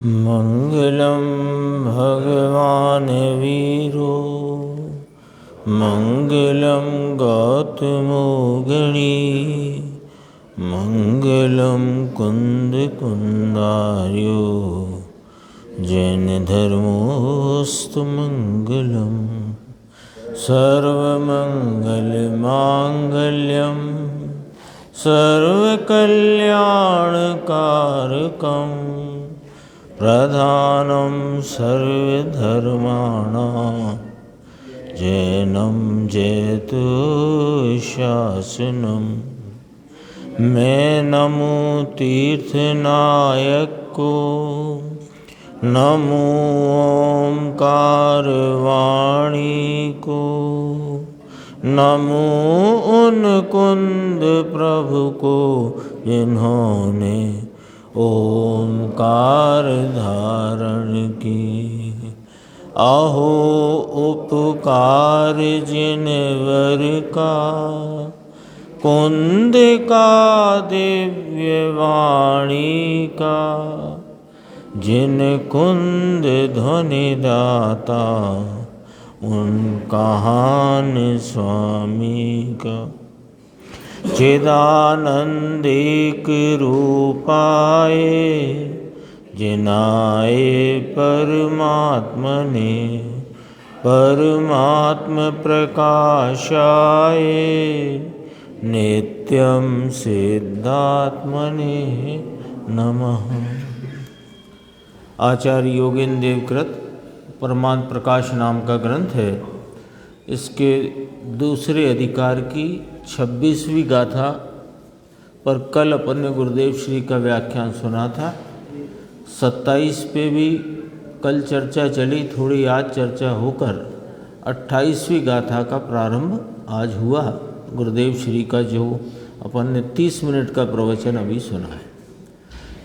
मंगलम भगवान वीरो मंगलम गौतमो गणी मंगलम कुंद कुंदार्यो जैन धर्मोस्तु मंगलम सर्वमंगल मांगल्यम सर्वकल्याणकारकम प्रधानं सर्वधर्माणां जैनं जयतु शासनं। मैं नमो तीर्थनायक को, नमो ओंकार वाणी को, नमो उन कुंद प्रभु को जिन्होंने ओंकार धारण की। अहो उपकार जिनवर का, कुंद का दिव्य वाणी का, जिन कुंद ध्वनि दाता उन कहान स्वामी का। चिदानंदिक रूपाए जिनाए परमात्मने, परमात्म प्रकाशाय नित्यं सिद्धात्मने नमः। आचार्य योगेंद्र देवकृत परमात्म प्रकाश नाम का ग्रंथ है। इसके दूसरे अधिकार की 26वीं गाथा पर कल अपन ने गुरुदेव श्री का व्याख्यान सुना था। 27 पे भी कल चर्चा चली, थोड़ी आज चर्चा होकर 28वीं गाथा का प्रारंभ आज हुआ। गुरुदेव श्री का जो अपन ने 30 मिनट का प्रवचन अभी सुना है।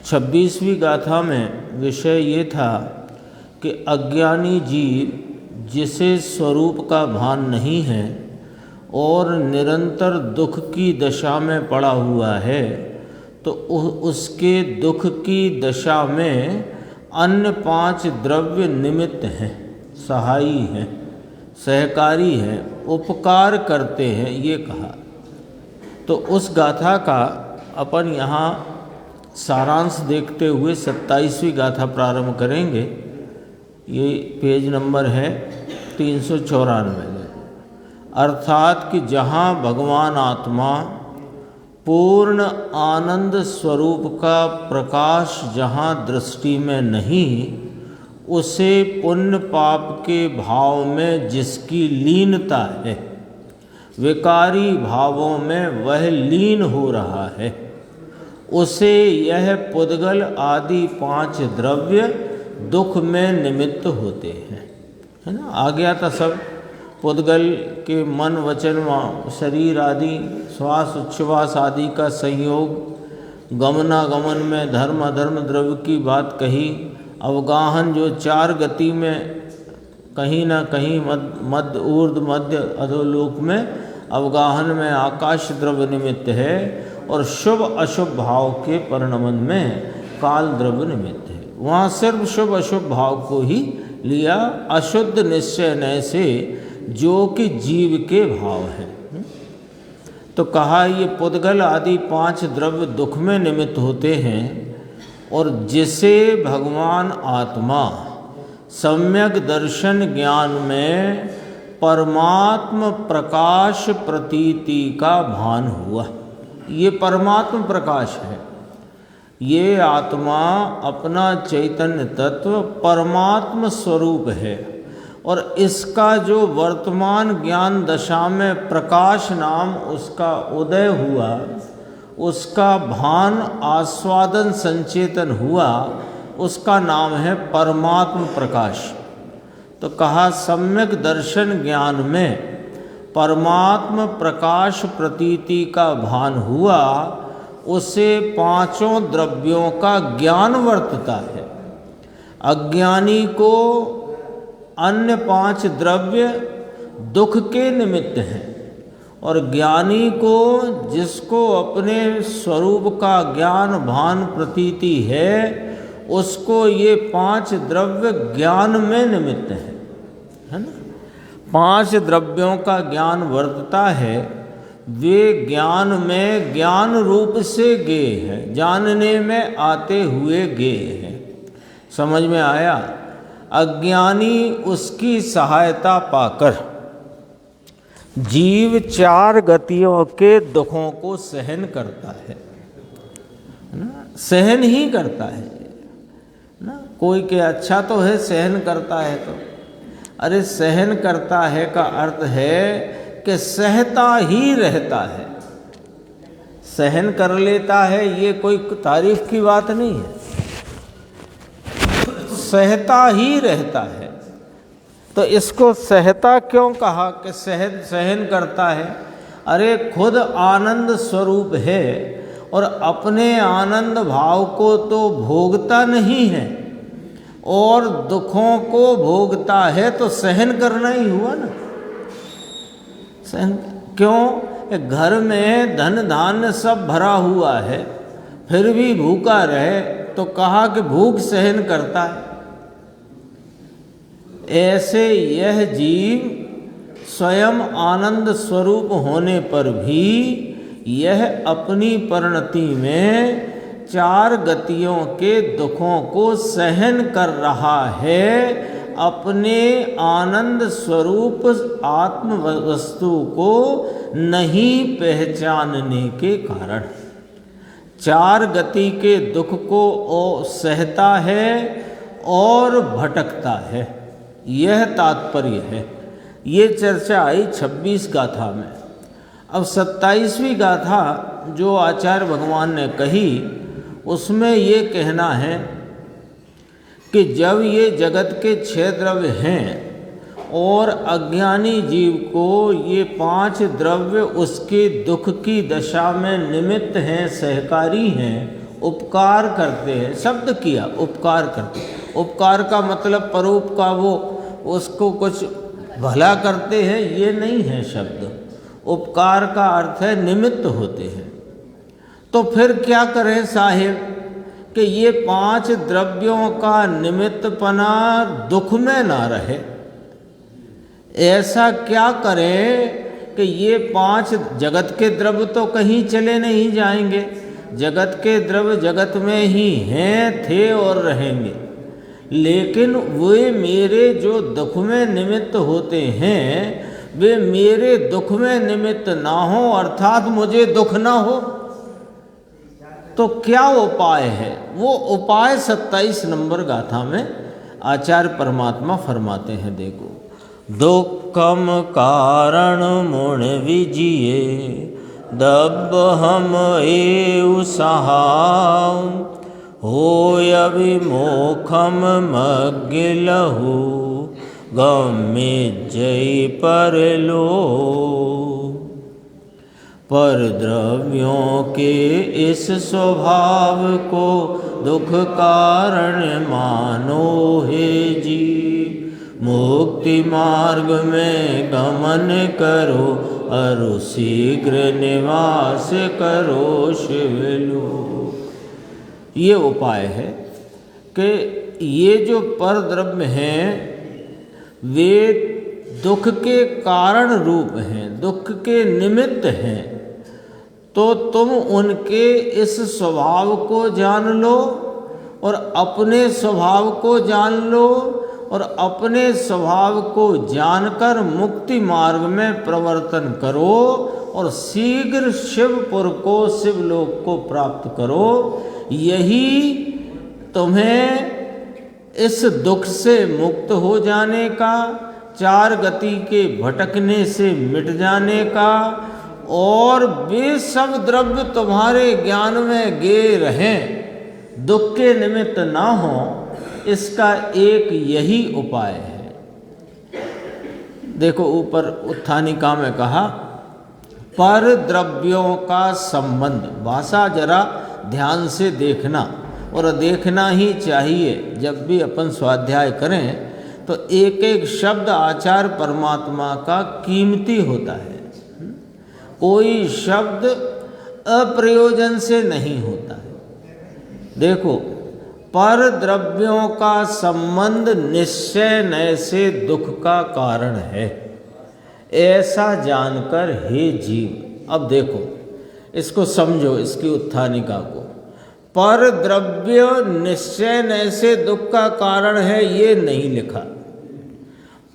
26वीं गाथा में विषय ये था कि अज्ञानी जीव जिसे स्वरूप का भान नहीं है और निरंतर दुख की दशा में पड़ा हुआ है, तो उसके दुख की दशा में अन्य 5 द्रव्य निमित्त हैं, सहायी हैं, सहकारी हैं, उपकार करते हैं, ये कहा। तो उस गाथा का अपन यहाँ सारांश देखते हुए 27वीं गाथा प्रारंभ करेंगे। ये पेज नंबर है 394। अर्थात कि जहाँ भगवान आत्मा पूर्ण आनंद स्वरूप का प्रकाश जहाँ दृष्टि में नहीं, उसे पुण्य पाप के भाव में जिसकी लीनता है, विकारी भावों में वह लीन हो रहा है, उसे यह पुद्गल आदि 5 द्रव्य दुख में निमित्त होते हैं, है ना। आ गया था सब। पुद्गल के मन वचन शरीर आदि श्वास उच्छ्वास आदि का संयोग, गमनागमन में धर्म अधर्म द्रव्य की बात कही, अवगाहन जो 4 गति में कहीं ना कहीं मध्य ऊर्ध्व मध्य अधोलोक में अवगाहन में आकाश द्रव्य निमित्त है, और शुभ अशुभ भाव के परिणमन में काल द्रव्य निमित्त है। वहाँ सिर्फ शुभ अशुभ भाव को ही लिया, अशुद्ध निश्चय नय से जो कि जीव के भाव है। तो कहा ये पुद्गल आदि 5 द्रव्य दुख में निमित्त होते हैं, और जिसे भगवान आत्मा सम्यक दर्शन ज्ञान में परमात्म प्रकाश प्रतीति का भान हुआ। ये परमात्म प्रकाश है। ये आत्मा अपना चैतन्य तत्व परमात्म स्वरूप है, और इसका जो वर्तमान ज्ञान दशा में प्रकाश नाम उसका उदय हुआ, उसका भान आस्वादन संचेतन हुआ, उसका नाम है परमात्म प्रकाश। तो कहा सम्यक दर्शन ज्ञान में परमात्म प्रकाश प्रतीति का भान हुआ, उसे 5 द्रव्यों का ज्ञान वर्तता है। अज्ञानी को अन्य 5 द्रव्य दुख के निमित्त हैं, और ज्ञानी को, जिसको अपने स्वरूप का ज्ञान भान प्रतीति है, उसको ये 5 द्रव्य ज्ञान में निमित्त है ना। 5 द्रव्यों का ज्ञान वर्तता है, वे ज्ञान में ज्ञान रूप से गेय है, जानने में आते हुए गेय है। समझ में आया? अज्ञानी उसकी सहायता पाकर जीव 4 गतियों के दुखों को सहन करता है ना, सहन ही करता है ना। कोई के अच्छा तो है सहन करता है, तो अरे सहन करता है का अर्थ है कि सहता ही रहता है, सहन कर लेता है, ये कोई तारीफ की बात नहीं है, सहता ही रहता है। तो इसको सहता क्यों कहा कि सहन करता है? अरे खुद आनंद स्वरूप है और अपने आनंद भाव को तो भोगता नहीं है और दुखों को भोगता है, तो सहन करना ही हुआ ना। सहन क्यों? घर में धन धान्य सब भरा हुआ है, फिर भी भूखा रहे तो कहा कि भूख सहन करता है। ऐसे यह जीव स्वयं आनंद स्वरूप होने पर भी यह अपनी परिणति में 4 गतियों के दुखों को सहन कर रहा है, अपने आनंद स्वरूप आत्म वस्तु को नहीं पहचानने के कारण 4 गति के दुख को सहता है और भटकता है। यह तात्पर्य है। ये चर्चा आई 26 गाथा में। अब 27वीं गाथा जो आचार्य भगवान ने कही, उसमें ये कहना है कि जब ये जगत के 6 द्रव्य हैं और अज्ञानी जीव को ये 5 द्रव्य उसके दुख की दशा में निमित्त हैं, सहकारी हैं, उपकार करते हैं। शब्द किया उपकार करते, उपकार का मतलब परोप का वो उसको कुछ भला करते हैं, ये नहीं है शब्द। उपकार का अर्थ है निमित्त होते हैं। तो फिर क्या करें साहिब कि ये 5 द्रव्यों का निमित्तपना दुख में ना रहे। ऐसा क्या करें कि ये 5 जगत के द्रव्य तो कहीं चले नहीं जाएंगे, जगत के द्रव्य जगत में ही हैं, थे और रहेंगे, लेकिन वे मेरे जो दुख में निमित्त होते हैं वे मेरे दुख में निमित्त ना हो, अर्थात मुझे दुख ना हो। तो क्या उपाय है? वो उपाय 27 नंबर गाथा में आचार्य परमात्मा फरमाते हैं। देखो, दुखम कारण मुण विजिए दब हम एउ सहाव होय विमोखम मग्गिलहु गमे जय पर लो। पर द्रव्यों के इस स्वभाव को दुख कारण मानो हे जी, मुक्ति मार्ग में गमन करो अरु शीघ्र निवास करो शिवलो। ये उपाय है कि ये जो पर द्रव्य हैं वे दुख के कारण रूप हैं, दुख के निमित्त हैं, तो तुम उनके इस स्वभाव को जान लो और अपने स्वभाव को जान लो और अपने स्वभाव को जानकर मुक्ति मार्ग में प्रवर्तन करो और शीघ्र शिवपुर को, शिवलोक को प्राप्त करो। यही तुम्हें इस दुख से मुक्त हो जाने का, 4 गति के भटकने से मिट जाने का और वे सब द्रव्य तुम्हारे ज्ञान में गेय रहें, दुख के निमित्त ना हो, इसका एक यही उपाय है। देखो ऊपर उत्थानिका में कहा पर द्रव्यों का संबंध, भाषा जरा ध्यान से देखना और देखना ही चाहिए। जब भी अपन स्वाध्याय करें तो एक एक शब्द आचार्य परमात्मा का कीमती होता है, कोई शब्द अप्रयोजन से नहीं होता है। देखो, पर द्रव्यों का संबंध निश्चय नय से दुख का कारण है, ऐसा जानकर हे जीव। अब देखो इसको समझो, इसकी उत्थानिका को। पर द्रव्य निश्चय नय से दुख का कारण है, ये नहीं लिखा।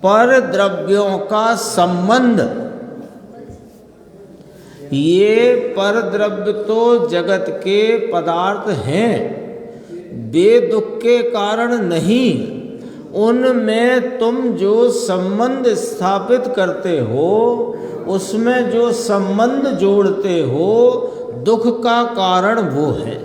पर द्रव्यों का संबंध, ये पर द्रव्य तो जगत के पदार्थ हैं, वे दुख के कारण नहीं। उनमें तुम जो संबंध स्थापित करते हो, उसमें जो संबंध जोड़ते हो, दुख का कारण वो है।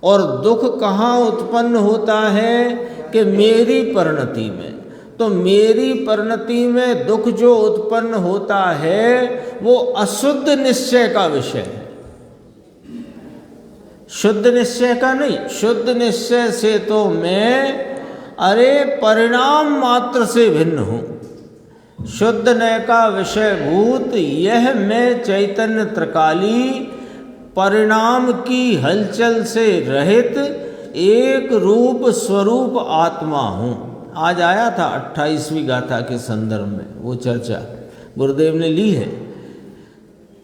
और दुख कहाँ उत्पन्न होता है कि मेरी परिणति में। तो मेरी परिणति में दुख जो उत्पन्न होता है वो अशुद्ध निश्चय का विषय है, शुद्ध निश्चय का नहीं। शुद्ध निश्चय से तो मैं परिणाम मात्र से भिन्न हूँ। शुद्ध नय का विषय भूत यह मैं चैतन्य त्रिकाली परिणाम की हलचल से रहित एक रूप स्वरूप आत्मा हूँ। आज आया था 28वीं गाथा के संदर्भ में वो चर्चा गुरुदेव ने ली है।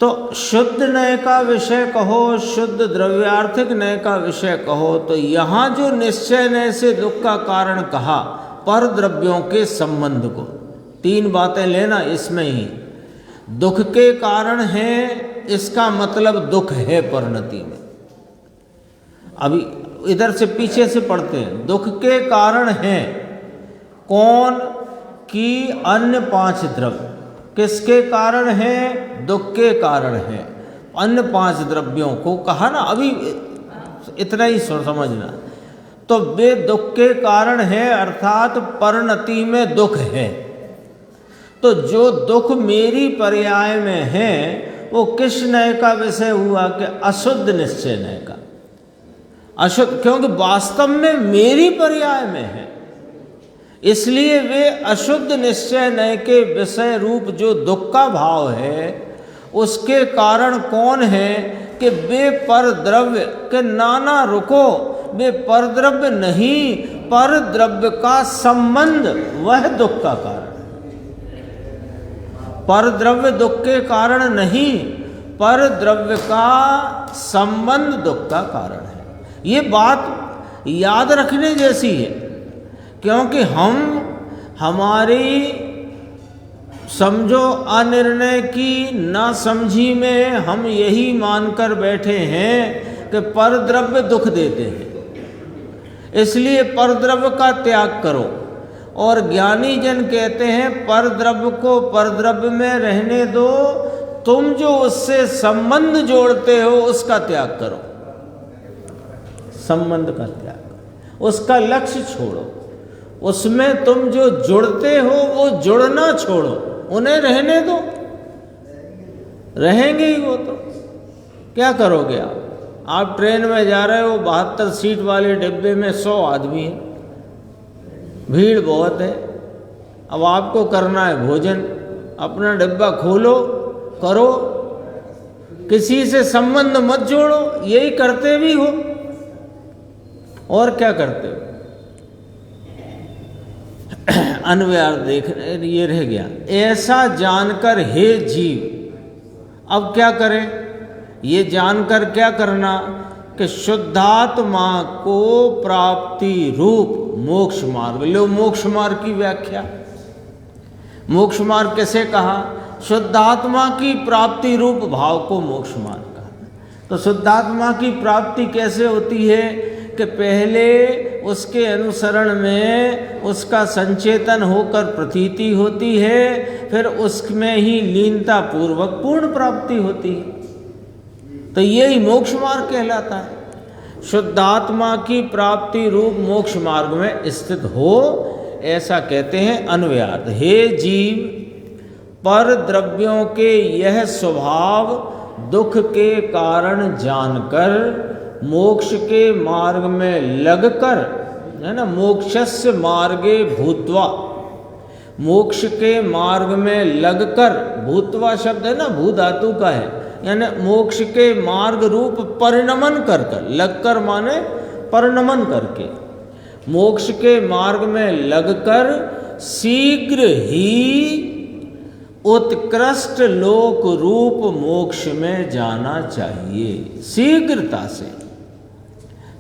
तो शुद्ध नय का विषय कहो, शुद्ध द्रव्यार्थिक नय का विषय कहो, तो यहाँ जो निश्चय नय से दुख का कारण कहा, पर द्रव्यों के संबंध को, तीन बातें लेना इसमें ही। दुख के कारण है, इसका मतलब दुख है परिणति में। अभी इधर से पीछे से पढ़ते हैं। दुख के कारण है कौन? कि अन्य पांच द्रव्य। किसके कारण है? दुख के कारण है। अन्य पांच द्रव्यों को कहा ना, अभी इतना ही समझना। तो वे दुख के कारण है, अर्थात परिणति में दुख है। तो जो दुख मेरी पर्याय में है वो किस नय का विषय हुआ? कि अशुद्ध निश्चय नय का। अशुद्ध क्योंकि वास्तव में मेरी पर्याय में है, इसलिए वे अशुद्ध निश्चय नय के विषय रूप जो दुख का भाव है उसके कारण कौन है? कि वे पर द्रव्य के नाना रुको, वे पर द्रव्य नहीं, पर द्रव्य का संबंध वह दुख का कारण। पर द्रव्य दुख के कारण नहीं, पर द्रव्य का संबंध दुख का कारण है। ये बात याद रखने जैसी है, क्योंकि हम हमारी समझो अनिर्णय की ना समझी में हम यही मानकर बैठे हैं कि पर द्रव्य दुख देते हैं, इसलिए पर द्रव्य का त्याग करो। और ज्ञानी जन कहते हैं पर द्रव्य को पर द्रव्य में रहने दो, तुम जो उससे संबंध जोड़ते हो उसका त्याग करो। संबंध का त्याग करो, उसका लक्ष्य छोड़ो। उसमें तुम जो जुड़ते हो वो जुड़ना छोड़ो, उन्हें रहने दो, रहेंगे ही वो। तो क्या करोगे आप ट्रेन में जा रहे हो, 72 सीट वाले डिब्बे में 100 आदमी है, भीड़ बहुत है। अब आपको करना है भोजन, अपना डिब्बा खोलो, करो, किसी से संबंध मत जोड़ो। यही करते भी हो, और क्या करते हो? अन्वयार्थ देख ये रह गया। ऐसा जानकर हे जीव, अब क्या करें? ये जानकर क्या करना? कि शुद्धात्मा को प्राप्ति रूप मोक्ष मार्ग। लो मोक्ष मार्ग की व्याख्या। मोक्ष मार्ग कैसे कहा? शुद्धात्मा की प्राप्ति रूप भाव को मोक्ष मार्ग कहा। तो शुद्धात्मा की प्राप्ति कैसे होती है? कि पहले उसके अनुसरण में उसका संचेतन होकर प्रतीति होती है, फिर उसमें ही लीनता पूर्वक पूर्ण प्राप्ति होती है। तो यही मोक्ष मार्ग कहलाता है। शुद्धात्मा की प्राप्ति रूप मोक्ष मार्ग में स्थित हो, ऐसा कहते हैं अन्वयार्थ। हे जीव, पर द्रव्यों के यह स्वभाव दुख के कारण जानकर मोक्ष के मार्ग में लगकर, है ना, मोक्षस्य मार्गे भूत्वा, मोक्ष के मार्ग में लगकर, भूत्वा शब्द है ना, भू धातु का है, यानी मोक्ष के मार्ग रूप परिणमन कर कर, लगकर माने परिणमन करके, मोक्ष के मार्ग में लगकर शीघ्र ही उत्कृष्ट लोक रूप मोक्ष में जाना चाहिए। शीघ्रता से,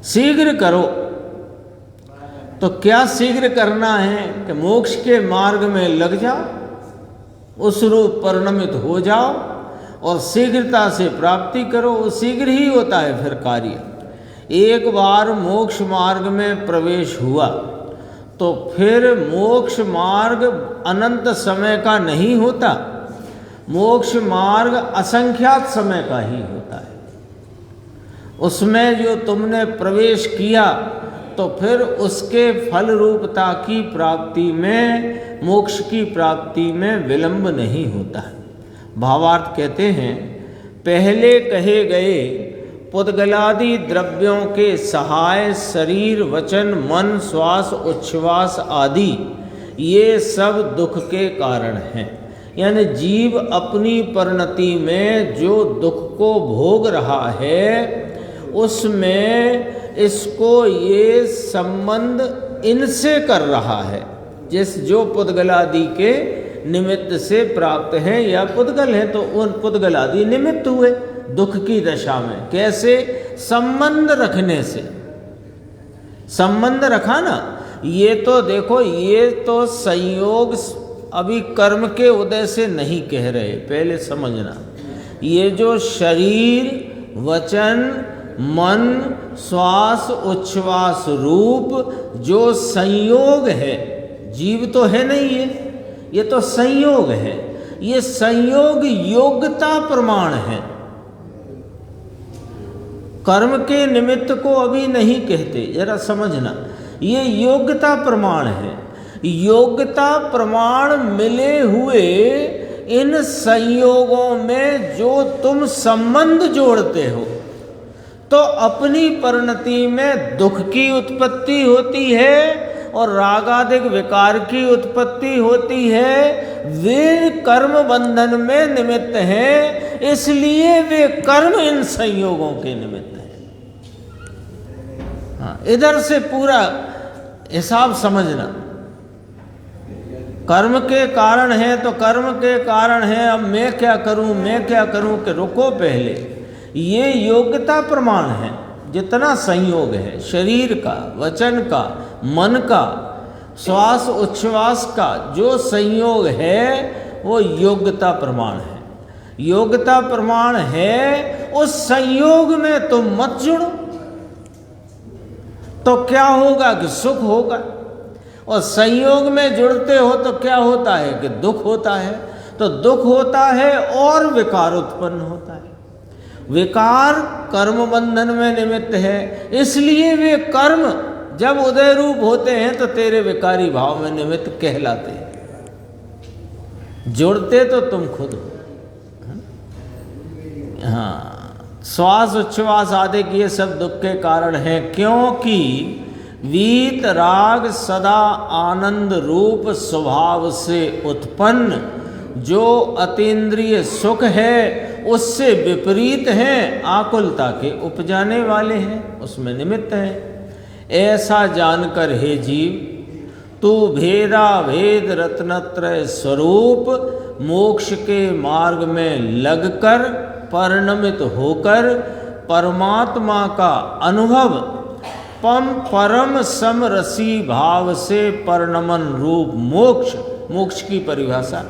शीघ्र करो। तो क्या शीघ्र करना है कि मोक्ष के मार्ग में लग जाओ, उस रूप परिणमित हो जाओ और शीघ्रता से प्राप्ति करो। वो शीघ्र ही होता है फिर कार्य। एक बार मोक्ष मार्ग में प्रवेश हुआ तो फिर मोक्ष मार्ग अनंत समय का नहीं होता, मोक्ष मार्ग असंख्यात समय का ही होता है। उसमें जो तुमने प्रवेश किया तो फिर उसके फल रूपता की प्राप्ति में, मोक्ष की प्राप्ति में विलंब नहीं होता है। भावार्थ कहते हैं, पहले कहे गए पुद्गलादि द्रव्यों के सहाय शरीर, वचन, मन, श्वास, उच्छ्वास आदि ये सब दुख के कारण हैं। यानी जीव अपनी परिणति में जो दुख को भोग रहा है उसमें इसको ये संबंध इनसे कर रहा है, जिस जो पुद्गलादि के निमित्त से प्राप्त है या पुद्गल है तो उन पुद्गलादि निमित्त हुए दुख की दशा में। कैसे? संबंध रखने से। संबंध रखा ना, ये तो देखो, ये तो संयोग अभी कर्म के उदय से नहीं कह रहे, पहले समझना। ये जो शरीर, वचन, मन, श्वास, उच्छ्वास रूप जो संयोग है, जीव तो है नहीं, ये तो संयोग है। ये संयोग योग्यता प्रमाण है, कर्म के निमित्त को अभी नहीं कहते, जरा समझना। ये योग्यता प्रमाण है। योग्यता प्रमाण मिले हुए इन संयोगों में जो तुम संबंध जोड़ते हो तो अपनी परिणति में दुख की उत्पत्ति होती है और रागादिक विकार की उत्पत्ति होती है। वे कर्म बंधन में निमित्त हैं, इसलिए वे कर्म इन संयोगों के निमित्त हैं। हाँ, इधर से पूरा हिसाब समझना। कर्म के कारण है तो कर्म के कारण है, अब मैं क्या करूं, मैं क्या करूं, कि रुको पहले। ये योग्यता प्रमाण है। जितना संयोग है शरीर का, वचन का, मन का, श्वास उच्छ्वास का जो संयोग है वो योग्यता प्रमाण है। योग्यता प्रमाण है, उस संयोग में तुम मत जुड़ो तो क्या होगा कि सुख होगा, और संयोग में जुड़ते हो तो क्या होता है कि दुख होता है। तो दुख होता है और विकार उत्पन्न होता है। विकार कर्म बंधन में निमित्त है, इसलिए वे कर्म जब उदय रूप होते हैं तो तेरे विकारी भाव में निमित्त कहलाते हैं। जुड़ते तो तुम खुद हो। हाँ, श्वास उच्छ्वास आदि ये सब दुख के कारण हैं, क्योंकि वीत राग सदा आनंद रूप स्वभाव से उत्पन्न जो अतीन्द्रिय सुख है उससे विपरीत हैं, आकुलता के उपजाने वाले हैं, उसमें निमित्त हैं। ऐसा जानकर हे जीव, तू भेदा भेद रत्नत्रय स्वरूप मोक्ष के मार्ग में लगकर परिणमित होकर परमात्मा का अनुभव परम समरसी भाव से परिणमन रूप मोक्ष, मोक्ष की परिभाषा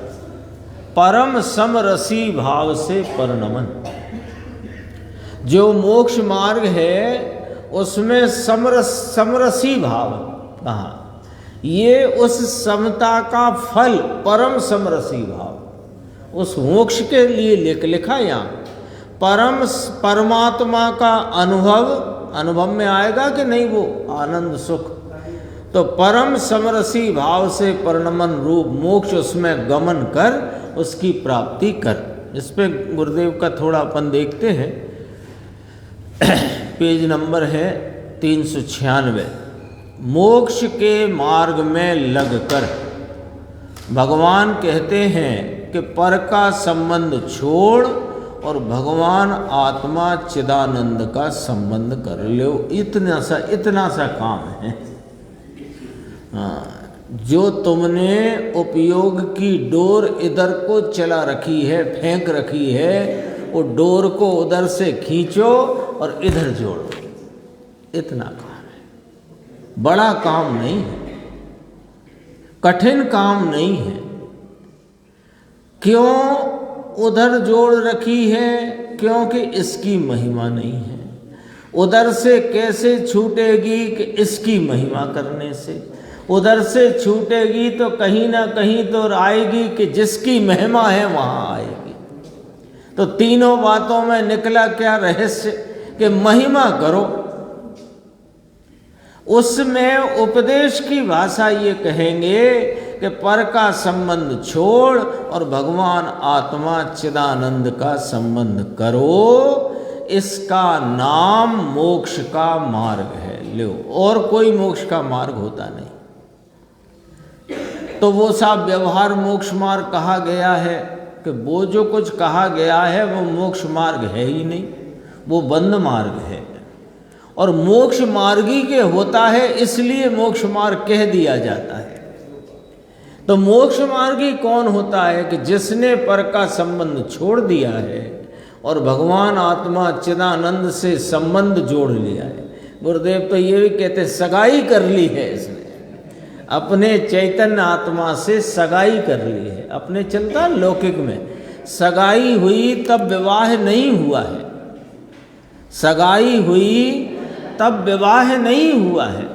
परम समरसी भाव से परिणमन। जो मोक्ष मार्ग है उसमें समरसी भाव कहा, ये उस समता का फल परम समरसी भाव, उस मोक्ष के लिए लिखा यहाँ। परमात्मा का अनुभव में आएगा कि नहीं वो आनंद सुख, तो परम समरसी भाव से परिणमन रूप मोक्ष उसमें गमन कर उसकी प्राप्ति कर। इस पे गुरुदेव का थोड़ा अपन देखते हैं। पेज नंबर है 396। मोक्ष के मार्ग में लगकर भगवान कहते हैं कि पर का संबंध छोड़ और भगवान आत्मा चिदानंद का संबंध कर लो। इतना सा काम है। हाँ, जो तुमने उपयोग की डोर इधर को चला रखी है, फेंक रखी है, वो डोर को उधर से खींचो और इधर जोड़ो। इतना काम है, बड़ा काम नहीं है, कठिन काम नहीं है। क्यों उधर जोड़ रखी है? क्योंकि इसकी महिमा नहीं है। उधर से कैसे छूटेगी? कि इसकी महिमा करने से। उधर से छूटेगी तो कहीं ना कहीं तो आएगी कि जिसकी महिमा है वहां आएगी। तो तीनों बातों में निकला क्या रहस्य? कि महिमा करो। उसमें उपदेश की भाषा ये कहेंगे कि पर का संबंध छोड़ और भगवान आत्मा चिदानंद का संबंध करो। इसका नाम मोक्ष का मार्ग है। लो, और कोई मोक्ष का मार्ग होता नहीं। तो वो सब व्यवहार मोक्ष मार्ग कहा गया है कि वो जो कुछ कहा गया है वो मोक्ष मार्ग है ही नहीं, वो बंद मार्ग है। और मोक्ष मार्गी के होता है, इसलिए मोक्ष मार्ग कह दिया जाता है। तो मोक्ष मार्गी कौन होता है? कि जिसने पर का संबंध छोड़ दिया है और भगवान आत्मा चिदानंद से संबंध जोड़ लिया है। गुरुदेव तो ये भी कहते सगाई कर ली है, इसने अपने चैतन्य आत्मा से सगाई कर ली है। अपने चलता लौकिक में सगाई हुई तब विवाह नहीं हुआ है, सगाई हुई तब विवाह नहीं हुआ है,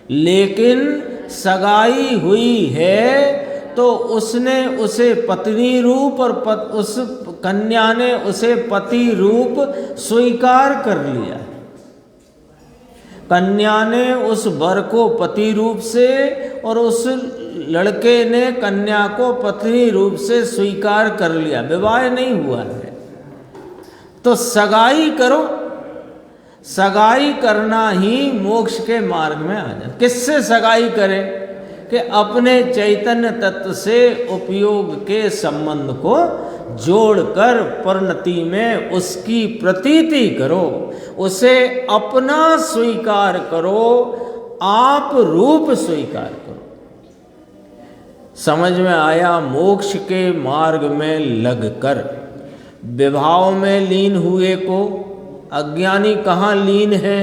लेकिन सगाई हुई है तो उसने उसे पत्नी रूप और उस कन्या ने उसे पति रूप स्वीकार कर लिया है। कन्या ने उस वर को पति रूप से और उस लड़के ने कन्या को पत्नी रूप से स्वीकार कर लिया, विवाह नहीं हुआ है। तो सगाई करो। सगाई करना ही मोक्ष के मार्ग में आ जाए। किससे सगाई करें? कि अपने चैतन्य तत्व से उपयोग के संबंध को जोड़कर परिणति में उसकी प्रतीति करो, उसे अपना स्वीकार करो, आप रूप स्वीकार करो। समझ में आया? मोक्ष के मार्ग में लगकर विभाव में लीन हुए को, अज्ञानी कहाँ लीन है?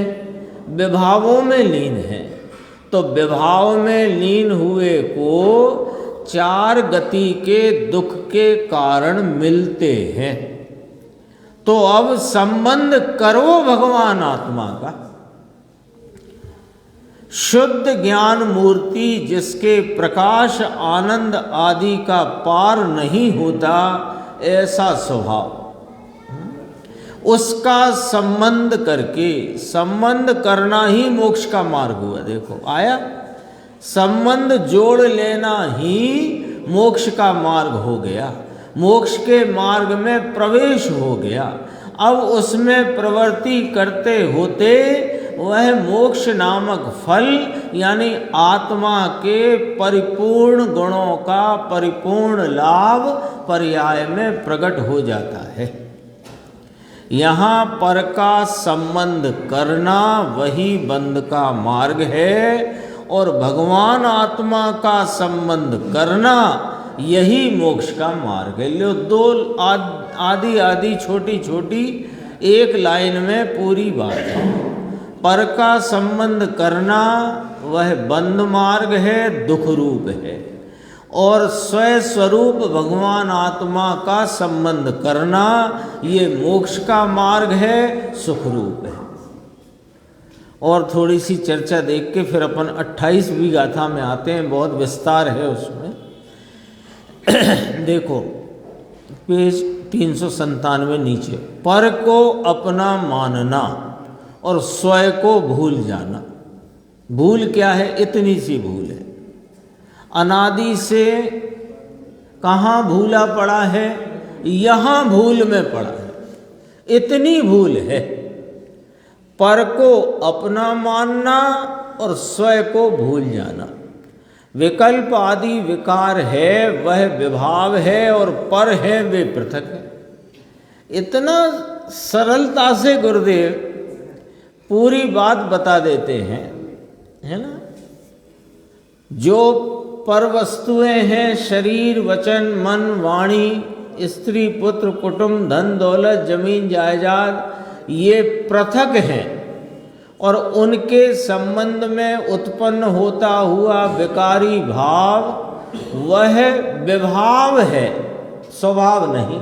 विभावों में लीन है। तो विभाव में लीन हुए को चार गति के दुख के कारण मिलते हैं। तो अब संबंध करो भगवान आत्मा का। शुद्ध ज्ञान मूर्ति जिसके प्रकाश आनंद आदि का पार नहीं होता, ऐसा स्वभाव, उसका संबंध करके, संबंध करना ही मोक्ष का मार्ग हुआ। देखो आया, संबंध जोड़ लेना ही मोक्ष का मार्ग हो गया, मोक्ष के मार्ग में प्रवेश हो गया। अब उसमें प्रवृत्ति करते होते वह मोक्ष नामक फल यानी आत्मा के परिपूर्ण गुणों का परिपूर्ण लाभ पर्याय में प्रकट हो जाता है। यहाँ पर का संबंध करना वही बंध का मार्ग है और भगवान आत्मा का संबंध करना यही मोक्ष का मार्ग है। लो, दो आदि आदि छोटी छोटी एक लाइन में पूरी बात है। पर का संबंध करना वह बंध मार्ग है, दुख रूप है, और स्वस्वरूप भगवान आत्मा का संबंध करना ये मोक्ष का मार्ग है, सुख रूप है। और थोड़ी सी चर्चा देख के फिर अपन 28वीं गाथा में आते हैं, बहुत विस्तार है उसमें। देखो पेज 397 नीचे, पर को अपना मानना और स्वयं को भूल जाना। भूल क्या है? इतनी सी भूल है। अनादि से कहाँ भूला पड़ा है? यहाँ भूल में पड़ा है, इतनी भूल है। पर को अपना मानना और स्वयं को भूल जाना। विकल्प आदि विकार है, वह विभाव है, और पर है वे पृथक है। इतना सरलता से गुरुदेव पूरी बात बता देते हैं, है ना। जो पर वस्तुएं हैं, शरीर, वचन, मन, वाणी, स्त्री, पुत्र, कुटुंब, धन, दौलत, जमीन, जायदाद, ये पृथक हैं और उनके संबंध में उत्पन्न होता हुआ विकारी भाव वह विभाव है, स्वभाव नहीं।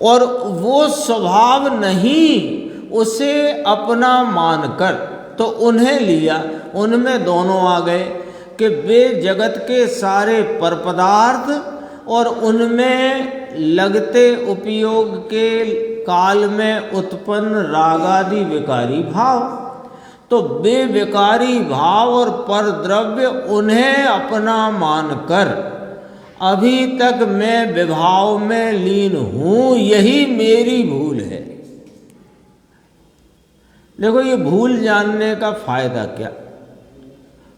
और वो स्वभाव नहीं उसे अपना मानकर तो उन्हें लिया, उनमें दोनों आ गए कि वे जगत के सारे पर पदार्थ और उनमें लगते उपयोग के काल में उत्पन्न रागादि विकारी भाव, तो वे विकारी भाव और पर द्रव्य उन्हें अपना मानकर अभी तक मैं विभाव में लीन हूं, यही मेरी भूल है। देखो ये भूल जानने का फायदा क्या।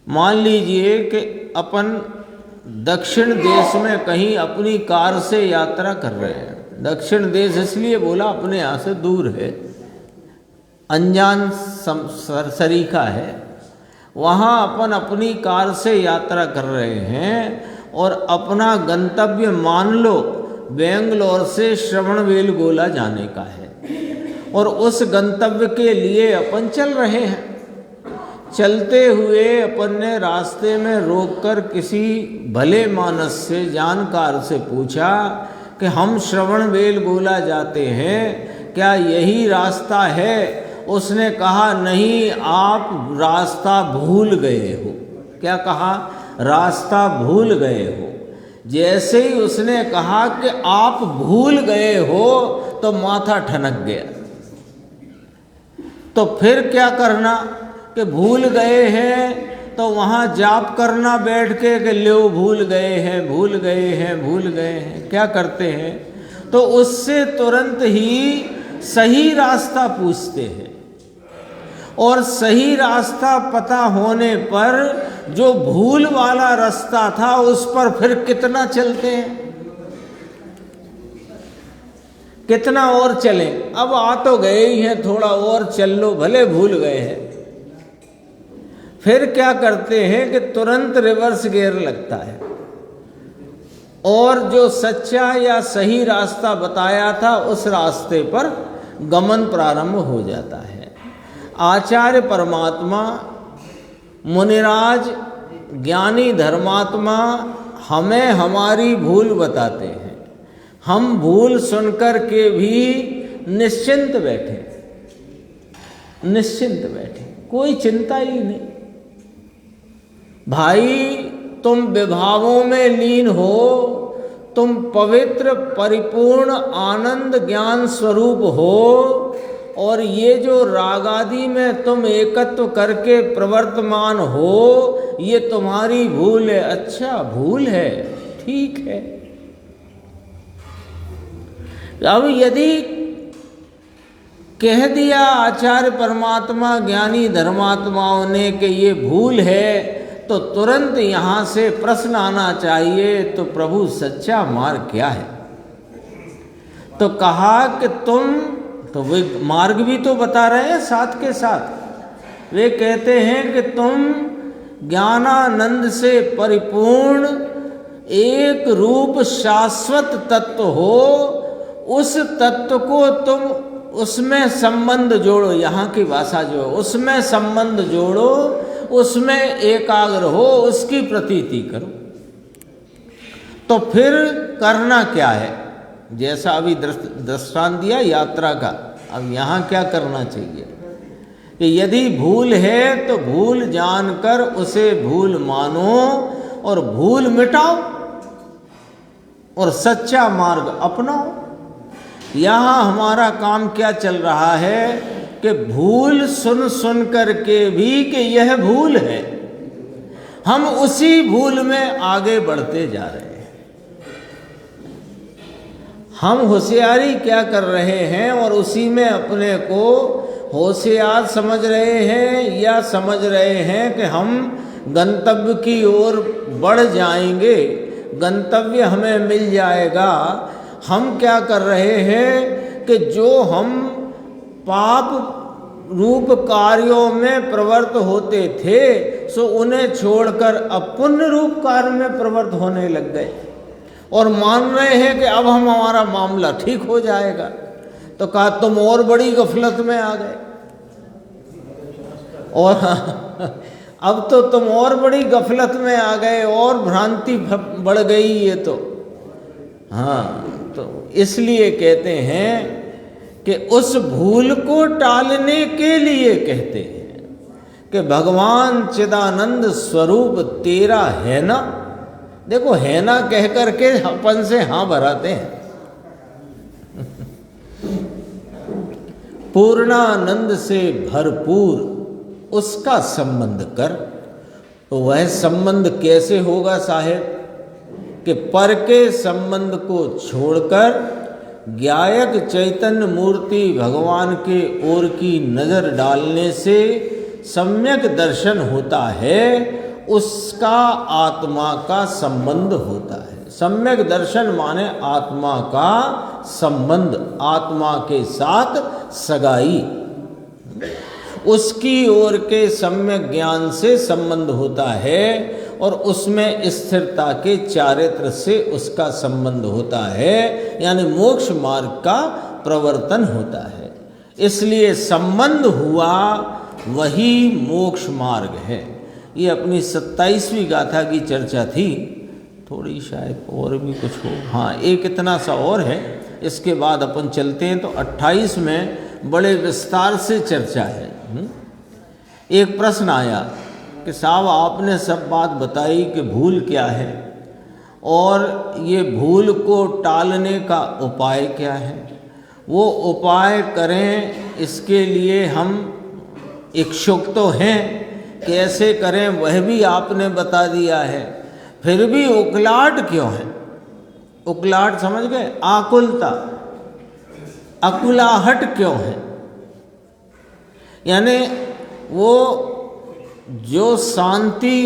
मान लीजिए कि अपन दक्षिण देश में कहीं अपनी कार से यात्रा कर रहे हैं। दक्षिण देश इसलिए बोला, अपने यहाँ से दूर है, अनजान सरीखा है। वहाँ अपन अपनी कार से यात्रा कर रहे हैं और अपना गंतव्य मान लो बेंगलोर से श्रवणबेलगोला जाने का है और उस गंतव्य के लिए अपन चल रहे हैं। चलते हुए अपन ने रास्ते में रोककर किसी भले मानस से, जानकार से पूछा कि हम श्रवणबेलगोला जाते हैं, क्या यही रास्ता है? उसने कहा नहीं, आप रास्ता भूल गए हो। क्या कहा? रास्ता भूल गए हो। जैसे ही उसने कहा कि आप भूल गए हो तो माथा ठनक गया। तो फिर क्या करना कि भूल गए हैं तो वहाँ जाप करना बैठ के कि लो भूल गए हैं, भूल गए हैं, भूल गए हैं। क्या करते हैं तो उससे तुरंत ही सही रास्ता पूछते हैं और सही रास्ता पता होने पर जो भूल वाला रास्ता था उस पर फिर कितना चलते हैं, कितना और चलें। अब आ तो गए ही हैं, थोड़ा और चल लो, भले भूल गए हैं। फिर क्या करते हैं कि तुरंत रिवर्स गियर लगता है और जो सच्चा या सही रास्ता बताया था उस रास्ते पर गमन प्रारंभ हो जाता है। आचार्य परमात्मा, मुनिराज, ज्ञानी धर्मात्मा हमें हमारी भूल बताते हैं। हम भूल सुनकर के भी निश्चिंत बैठे, निश्चिंत बैठे, कोई चिंता ही नहीं। भाई तुम विभावों में लीन हो, तुम पवित्र परिपूर्ण आनंद ज्ञान स्वरूप हो और ये जो रागादि में तुम एकत्व करके प्रवर्तमान हो ये तुम्हारी भूल है। अच्छा भूल है, ठीक है। अब यदि कह दिया आचार्य परमात्मा, ज्ञानी धर्मात्माओं ने कि ये भूल है, तो तुरंत यहाँ से प्रश्न आना चाहिए तो प्रभु सच्चा मार्ग क्या है? तो कहा कि तुम, तो वे मार्ग भी तो बता रहे हैं साथ के साथ। वे कहते हैं कि तुम ज्ञानानंद से परिपूर्ण एक रूप शाश्वत तत्व हो, उस तत्व को तुम उसमें संबंध जोड़ो। यहाँ की भाषा जो है उसमें संबंध जोड़ो, उसमें एकाग्र हो, उसकी प्रतीति करो। तो फिर करना क्या है? जैसा अभी दृष्टांत दिया यात्रा का, अब यहाँ क्या करना चाहिए कि यदि भूल है तो भूल जानकर उसे भूल मानो और भूल मिटाओ और सच्चा मार्ग अपनाओ। यहाँ हमारा काम क्या चल रहा है कि भूल सुन सुन करके भी कि यह भूल है, हम उसी भूल में आगे बढ़ते जा रहे हैं। हम होशियारी क्या कर रहे हैं और उसी में अपने को होशियार समझ रहे हैं या समझ रहे हैं कि हम गंतव्य की ओर बढ़ जाएंगे, गंतव्य हमें मिल जाएगा। हम क्या कर रहे हैं कि जो हम पाप रूप कार्यों में प्रवृत्त होते थे सो उन्हें छोड़कर अब पुण्य रूप कार्य में प्रवृत्त होने लग गए और मान रहे हैं कि अब हमारा मामला ठीक हो जाएगा। तो कहा तुम और बड़ी गफलत में आ गए, और अब तो तुम और बड़ी गफलत में आ गए और भ्रांति बढ़ गई ये तो। हाँ, तो इसलिए कहते हैं कि उस भूल को टालने के लिए कहते हैं कि भगवान चिदानंद स्वरूप तेरा है ना। देखो है ना कह करके अपन से हाँ भराते हैं। पूर्णानंद से भरपूर उसका संबंध कर। तो वह संबंध कैसे होगा साहेब कि पर के संबंध को छोड़कर ज्ञायक चैतन्य मूर्ति भगवान के ओर की नजर डालने से सम्यक दर्शन होता है, उसका आत्मा का संबंध होता है। सम्यक दर्शन माने आत्मा का संबंध, आत्मा के साथ सगाई, उसकी ओर के सम्यक ज्ञान से संबंध होता है और उसमें स्थिरता के चारित्र से उसका संबंध होता है, यानी मोक्ष मार्ग का प्रवर्तन होता है। इसलिए संबंध हुआ वही मोक्ष मार्ग है। ये अपनी 27वीं गाथा की चर्चा थी। थोड़ी शायद और भी कुछ हो, हाँ एक इतना सा और है, इसके बाद अपन चलते हैं। तो 28 में बड़े विस्तार से चर्चा है। एक प्रश्न आया कि साहब आपने सब बात बताई कि भूल क्या है और ये भूल को टालने का उपाय क्या है, वो उपाय करें इसके लिए हम इच्छुक तो हैं, कैसे करें वह भी आपने बता दिया है, फिर भी उकलाहट क्यों है? उकलाहट समझ गए? आकुलता, अकुलाहट क्यों है? यानी वो जो शांति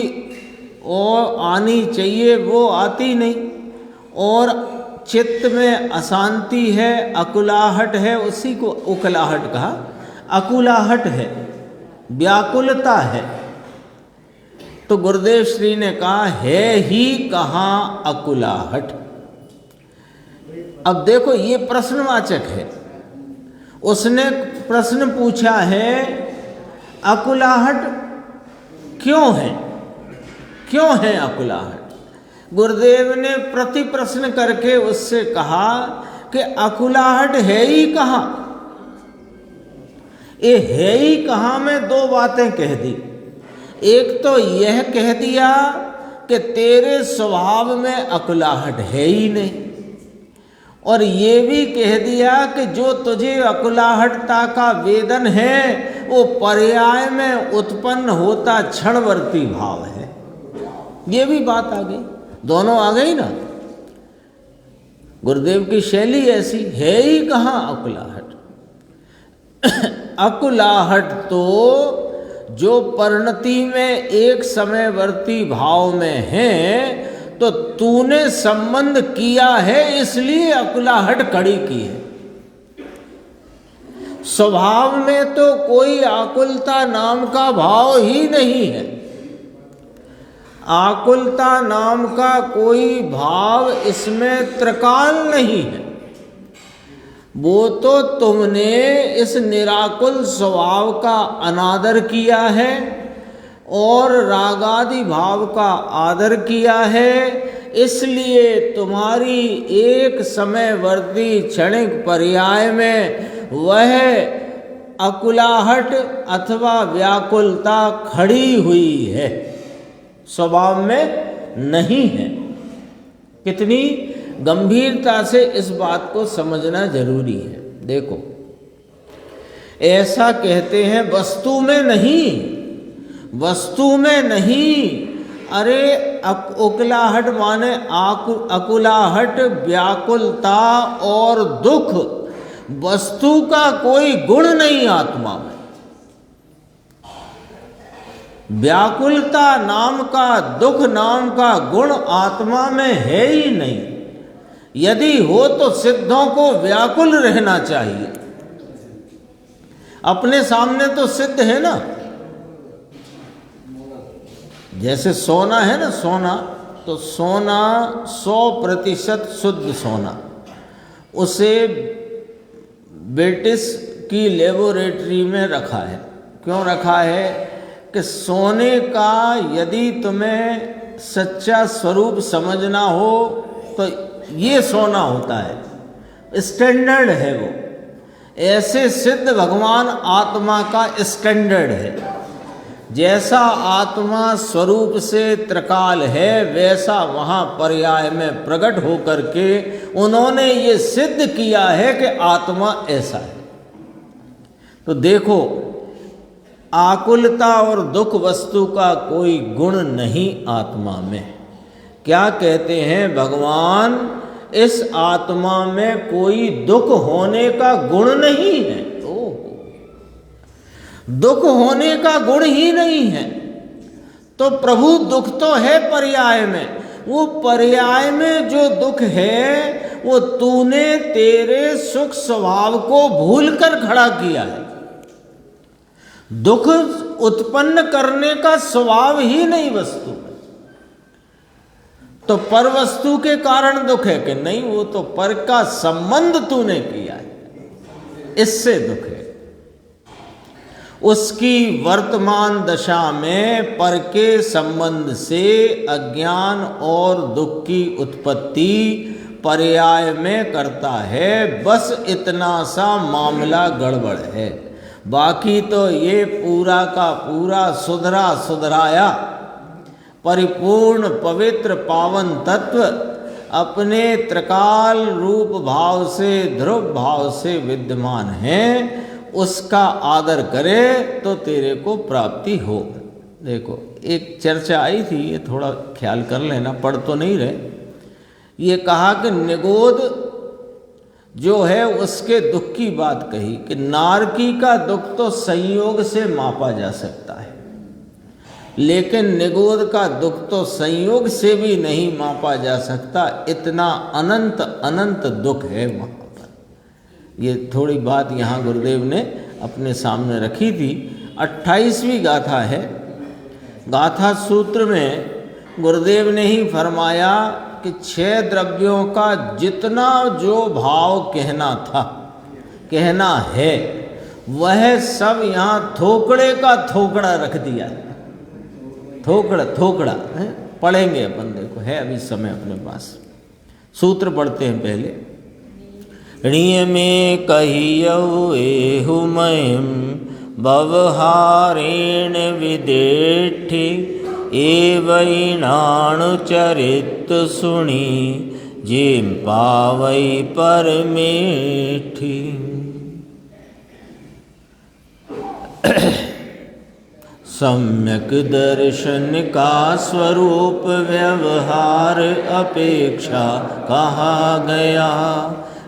और आनी चाहिए वो आती नहीं, और चित्त में अशांति है, अकुलाहट है, उसी को उकलाहट कहा। अकुलाहट है, व्याकुलता है। तो गुरुदेव श्री ने कहा है ही कहाँ अकुलाहट। अब देखो ये प्रश्नवाचक है। उसने प्रश्न पूछा है अकुलाहट क्यों है, क्यों है अकुलाहट? गुरुदेव ने प्रति प्रश्न करके उससे कहा कि अकुलाहट है ही कहाँ। ये है ही कहाँ में दो बातें कह दी। एक तो यह कह दिया कि तेरे स्वभाव में अकुलाहट है ही नहीं, और ये भी कह दिया कि जो तुझे अकुलाहटता का वेदन है वो पर्याय में उत्पन्न होता क्षणवर्ती भाव है। ये भी बात आ गई, दोनों आ गई ना। गुरुदेव की शैली ऐसी है ही कहाँ अकुलाहट। अकुलाहट तो जो परिणति में एक समयवर्ती भाव में है, तो तूने संबंध किया है इसलिए अकुलाहट खड़ी की है। स्वभाव में तो कोई आकुलता नाम का भाव ही नहीं है। आकुलता नाम का कोई भाव इसमें त्रिकाल नहीं है। वो तो तुमने इस निराकुल स्वभाव का अनादर किया है और रागादि भाव का आदर किया है, इसलिए तुम्हारी एक समयवर्ती क्षणिक पर्याय में वह अकुलाहट अथवा व्याकुलता खड़ी हुई है, स्वभाव में नहीं है। कितनी गंभीरता से इस बात को समझना जरूरी है। देखो ऐसा कहते हैं वस्तु में नहीं, वस्तु में नहीं। अरे उकलाहट माने अकुलाहट, व्याकुलता और दुख वस्तु का कोई गुण नहीं आत्मा में। व्याकुलता नाम का, दुख नाम का गुण आत्मा में है ही नहीं। यदि हो तो सिद्धों को व्याकुल रहना चाहिए। अपने सामने तो सिद्ध है ना, जैसे सोना है ना, सोना तो सोना 100% शुद्ध सोना, उसे ब्रिटिश की लेबोरेटरी में रखा है। क्यों रखा है कि सोने का यदि तुम्हें सच्चा स्वरूप समझना हो तो ये सोना होता है, स्टैंडर्ड है वो। ऐसे सिद्ध भगवान आत्मा का स्टैंडर्ड है। जैसा आत्मा स्वरूप से त्रिकाल है वैसा वहाँ पर्याय में प्रकट होकर के उन्होंने ये सिद्ध किया है कि आत्मा ऐसा है। तो देखो, आकुलता और दुख वस्तु का कोई गुण नहीं आत्मा में। क्या कहते हैं भगवान, इस आत्मा में कोई दुख होने का गुण नहीं है। दुख होने का गुण ही नहीं है तो प्रभु दुख तो है पर्याय में। वो पर्याय में जो दुख है वो तूने तेरे सुख स्वभाव को भूलकर खड़ा किया है। दुख उत्पन्न करने का स्वभाव ही नहीं वस्तु में, तो पर वस्तु के कारण दुख है कि नहीं, वो तो पर का संबंध तूने किया है, इससे दुख है। उसकी वर्तमान दशा में पर के संबंध से अज्ञान और दुख की उत्पत्ति पर्याय में करता है। बस इतना सा मामला गड़बड़ है, बाकी तो ये पूरा का पूरा सुधरा सुधराया परिपूर्ण पवित्र पावन तत्व अपने त्रिकाल रूप भाव से ध्रुव भाव से विद्यमान है। उसका आदर करे तो तेरे को प्राप्ति हो। देखो, एक चर्चा आई थी, ये थोड़ा ख्याल कर लेना, पढ़ तो नहीं रहे। ये कहा कि निगोद जो है उसके दुख की बात कही कि नारकी का दुख तो संयोग से मापा जा सकता है, लेकिन निगोद का दुख तो संयोग से भी नहीं मापा जा सकता। इतना अनंत अनंत दुख है वहाँ पर। ये थोड़ी बात यहाँ गुरुदेव ने अपने सामने रखी थी। 28वीं गाथा है। गाथा सूत्र में गुरुदेव ने ही फरमाया कि 6 द्रव्यों का जितना जो भाव कहना था, कहना है, वह सब यहाँ थोकड़े का थोकड़ा रख दिया। थोकड़ा थोकड़ा है, पढ़ेंगे अपन, देखो है अभी समय अपने पास। सूत्र पढ़ते हैं पहले। ऋय में कहियौ एहुमयं व्यवहारेण विदेठि एवैणाणु चरित सुनी जेम पावै परमेठि। सम्यक दर्शन का स्वरूप व्यवहार अपेक्षा कहा गया।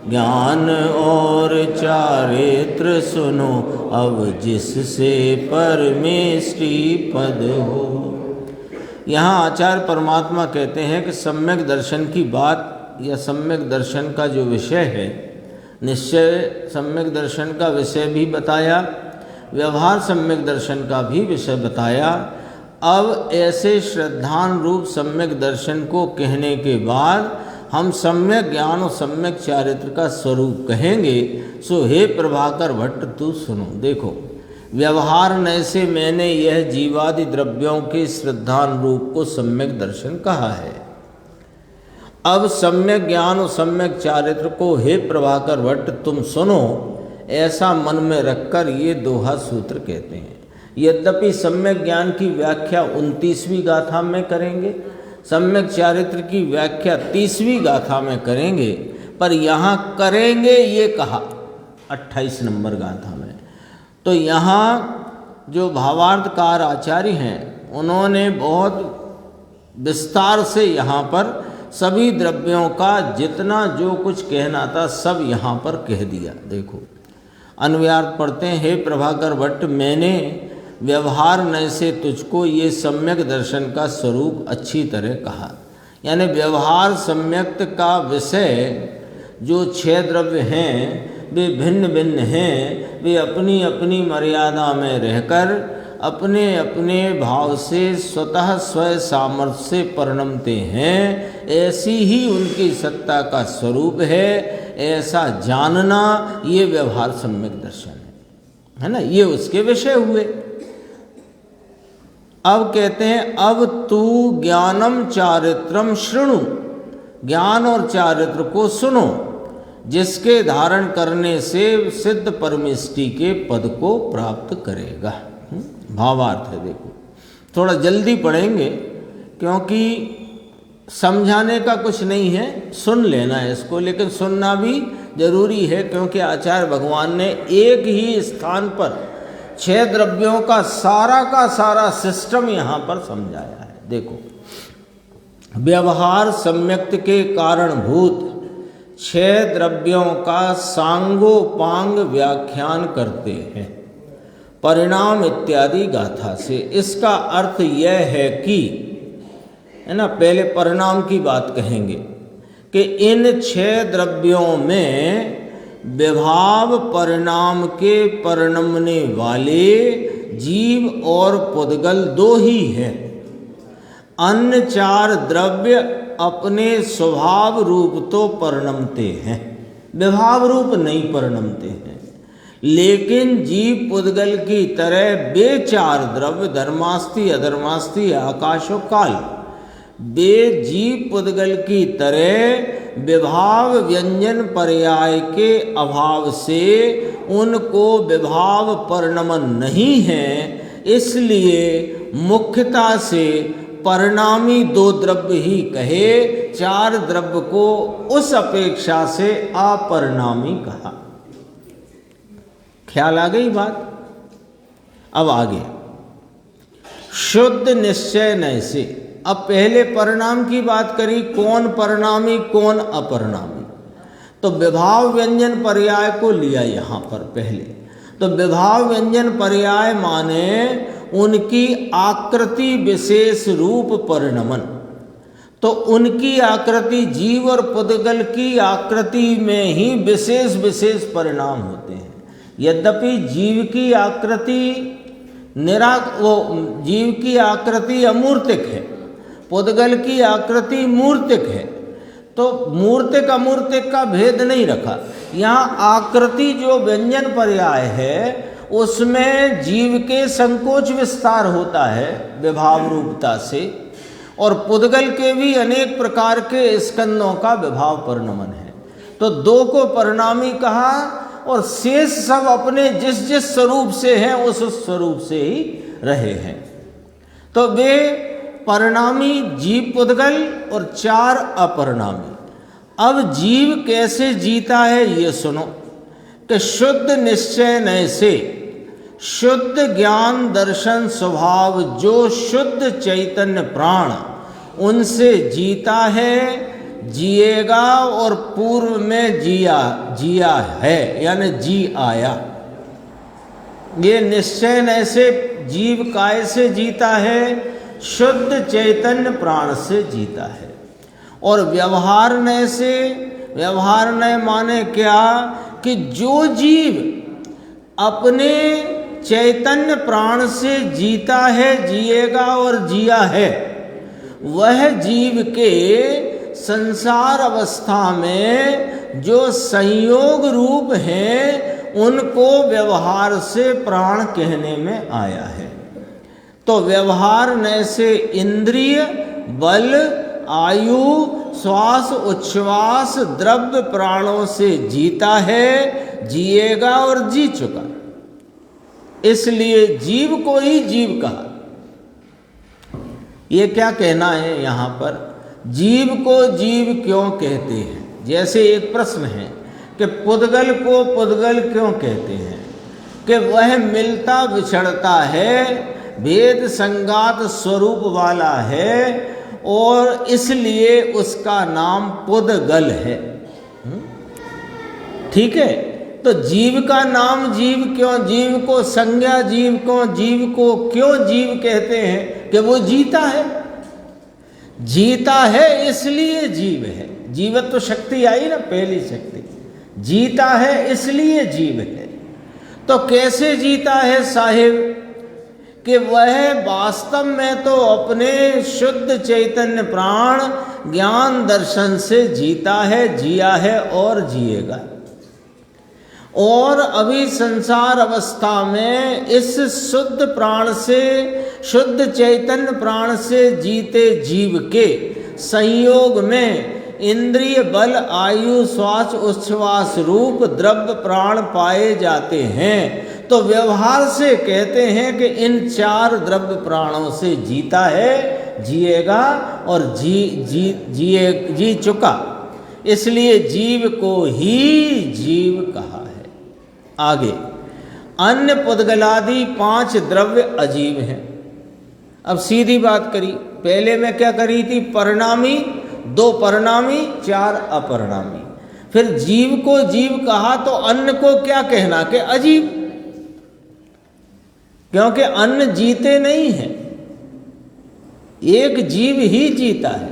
ज्ञान और चारित्र सुनो अब जिससे परमेष्टि पद हो। यहाँ आचार्य परमात्मा कहते हैं कि सम्यक दर्शन की बात या सम्यक दर्शन का जो विषय है, निश्चय सम्यक दर्शन का विषय भी बताया, व्यवहार सम्यक दर्शन का भी विषय बताया। अब ऐसे श्रद्धान रूप सम्यक दर्शन को कहने के बाद हम सम्यक ज्ञान और सम्यक चारित्र का स्वरूप कहेंगे। सो हे प्रभाकर भट्ट तू सुनो। देखो, व्यवहार नय से मैंने यह जीवादि द्रव्यों के श्रद्धान रूप को सम्यक दर्शन कहा है। अब सम्यक ज्ञान और सम्यक चारित्र को हे प्रभाकर भट्ट तुम सुनो, ऐसा मन में रखकर ये दोहा सूत्र कहते हैं। यद्यपि सम्यक ज्ञान की व्याख्या 29वीं गाथा में करेंगे, सम्यक चारित्र की व्याख्या 30वीं गाथा में करेंगे, पर यहाँ करेंगे ये कहा 28 नंबर गाथा में। तो यहाँ जो भावार्थकार आचार्य हैं उन्होंने बहुत विस्तार से यहाँ पर सभी द्रव्यों का जितना जो कुछ कहना था सब यहाँ पर कह दिया। देखो, अन्वयार्थ पढ़ते हैं। हे प्रभाकर भट्ट, मैंने व्यवहार नय से तुझको ये सम्यक दर्शन का स्वरूप अच्छी तरह कहा। यानी व्यवहार सम्यक्त का विषय जो 6 द्रव्य हैं वे भिन्न भिन्न हैं, वे अपनी अपनी मर्यादा में रहकर अपने अपने भाव से स्वतः स्वयं सामर्थ्य से परिणमते हैं। ऐसी ही उनकी सत्ता का स्वरूप है, ऐसा जानना ये व्यवहार सम्यक दर्शन है ना, ये उसके विषय हुए। अब कहते हैं अब तू ज्ञानम चारित्रम शृणु, ज्ञान और चारित्र को सुनो, जिसके धारण करने से सिद्ध परमेष्टि के पद को प्राप्त करेगा। भावार्थ है, देखो थोड़ा जल्दी पढ़ेंगे क्योंकि समझाने का कुछ नहीं है, सुन लेना है इसको, लेकिन सुनना भी जरूरी है क्योंकि आचार्य भगवान ने एक ही स्थान पर 6 द्रव्यों का सारा सिस्टम यहाँ पर समझाया है। देखो, व्यवहार सम्यक्त के कारणभूत 6 द्रव्यों का सांगोपांग व्याख्यान करते हैं परिणाम इत्यादि गाथा से। इसका अर्थ यह है कि, है ना, पहले परिणाम की बात कहेंगे कि इन 6 द्रव्यों में विभाव परिणाम के परिणमने वाले जीव और पुद्गल 2 ही हैं। अन्य 4 द्रव्य अपने स्वभाव रूप तो परिणमते हैं, विभाव रूप नहीं परिणमते हैं, लेकिन जीव पुद्गल की तरह वे 4 द्रव्य धर्मास्ति अधर्मास्ति आकाश और काल, वे जीव पुद्गल की तरह विभाव व्यंजन पर्याय के अभाव से उनको विभाव परिणमन नहीं है। इसलिए मुख्यता से परिणामी 2 द्रव्य ही कहे, 4 द्रव्य को उस अपेक्षा से अपरिणामी कहा। ख्याल आ गई बात? अब आगे शुद्ध निश्चय नय से। अब पहले परिणाम की बात करी, कौन परिणामी कौन अपरिणामी, तो विभाव व्यंजन पर्याय को लिया यहाँ पर पहले। तो विभाव व्यंजन पर्याय माने उनकी आकृति विशेष रूप परिणमन। तो उनकी आकृति, जीव और पुद्गल की आकृति में ही विशेष विशेष परिणाम होते हैं। यद्यपि जीव की आकृति अमूर्तिक है, पुद्गल की आकृति मूर्तिक है, तो मूर्तिक अमूर्तिक का भेद नहीं रखा। यहाँ आकृति जो व्यंजन पर्याय है उसमें जीव के संकोच विस्तार होता है विभाव रूपता से, और पुद्गल के भी अनेक प्रकार के स्कंदों का विभाव परिणमन है। तो 2 को परिणामी कहा और शेष सब अपने जिस जिस स्वरूप से हैं उस स्वरूप से ही रहे हैं। तो वे परिणामी जीव पुद्गल और 4 अपरिणामी। अब जीव कैसे जीता है ये सुनो कि शुद्ध निश्चय नय से, शुद्ध ज्ञान दर्शन स्वभाव जो शुद्ध चैतन्य प्राण उनसे जीता है, जिएगा और पूर्व में जिया है, यानी जी आया। ये निश्चय नय से जीव काय से जीता है? शुद्ध चैतन्य प्राण से जीता है। और व्यवहार नय से, व्यवहार नय माने क्या कि जो जीव अपने चैतन्य प्राण से जीता है, जिएगा और जिया है, वह जीव के संसार अवस्था में जो संयोग रूप हैं उनको व्यवहार से प्राण कहने में आया है। तो व्यवहार नय से इंद्रिय, बल, आयु, श्वास उच्छ्वास द्रव्य प्राणों से जीता है, जिएगा और जी चुका, इसलिए जीव को ही जीव कहा। ये क्या कहना है यहाँ पर? जीव को जीव क्यों कहते हैं? जैसे एक प्रश्न है कि पुद्गल को पुद्गल क्यों कहते हैं? कि वह मिलता बिछड़ता है, भेद संगात स्वरूप वाला है और इसलिए उसका नाम पुद्गल है। ठीक है, तो जीव का नाम जीव क्यों? जीव को संज्ञा जीव को जीव को क्यों जीव कहते हैं? कि वो जीता है। जीता है इसलिए जीव है। जीवत्व शक्ति आई ना, पहली शक्ति। जीता है इसलिए जीव है। तो कैसे जीता है साहिब? कि वह वास्तव में तो अपने शुद्ध चैतन्य प्राण ज्ञान दर्शन से जीता है, जिया है और जिएगा। और अभी संसार अवस्था में इस शुद्ध प्राण से, शुद्ध चैतन्य प्राण से जीते जीव के संयोग में इंद्रिय बल, आयु, श्वास, उच्छ्वास रूप द्रव्य प्राण पाए जाते हैं। तो व्यवहार से कहते हैं कि इन 4 द्रव्य प्राणों से जीता है, जिएगा और जी चुका। इसलिए जीव को ही जीव कहा है। आगे अन्य पुद्गलादि 5 द्रव्य अजीव हैं। अब सीधी बात करी, पहले में क्या करी थी? परिणामी, 2 परिणामी, 4 अपरिणामी। फिर जीव को जीव कहा तो अन्य को क्या कहना? कि अजीव, क्योंकि अन्य जीते नहीं है, एक जीव ही जीता है।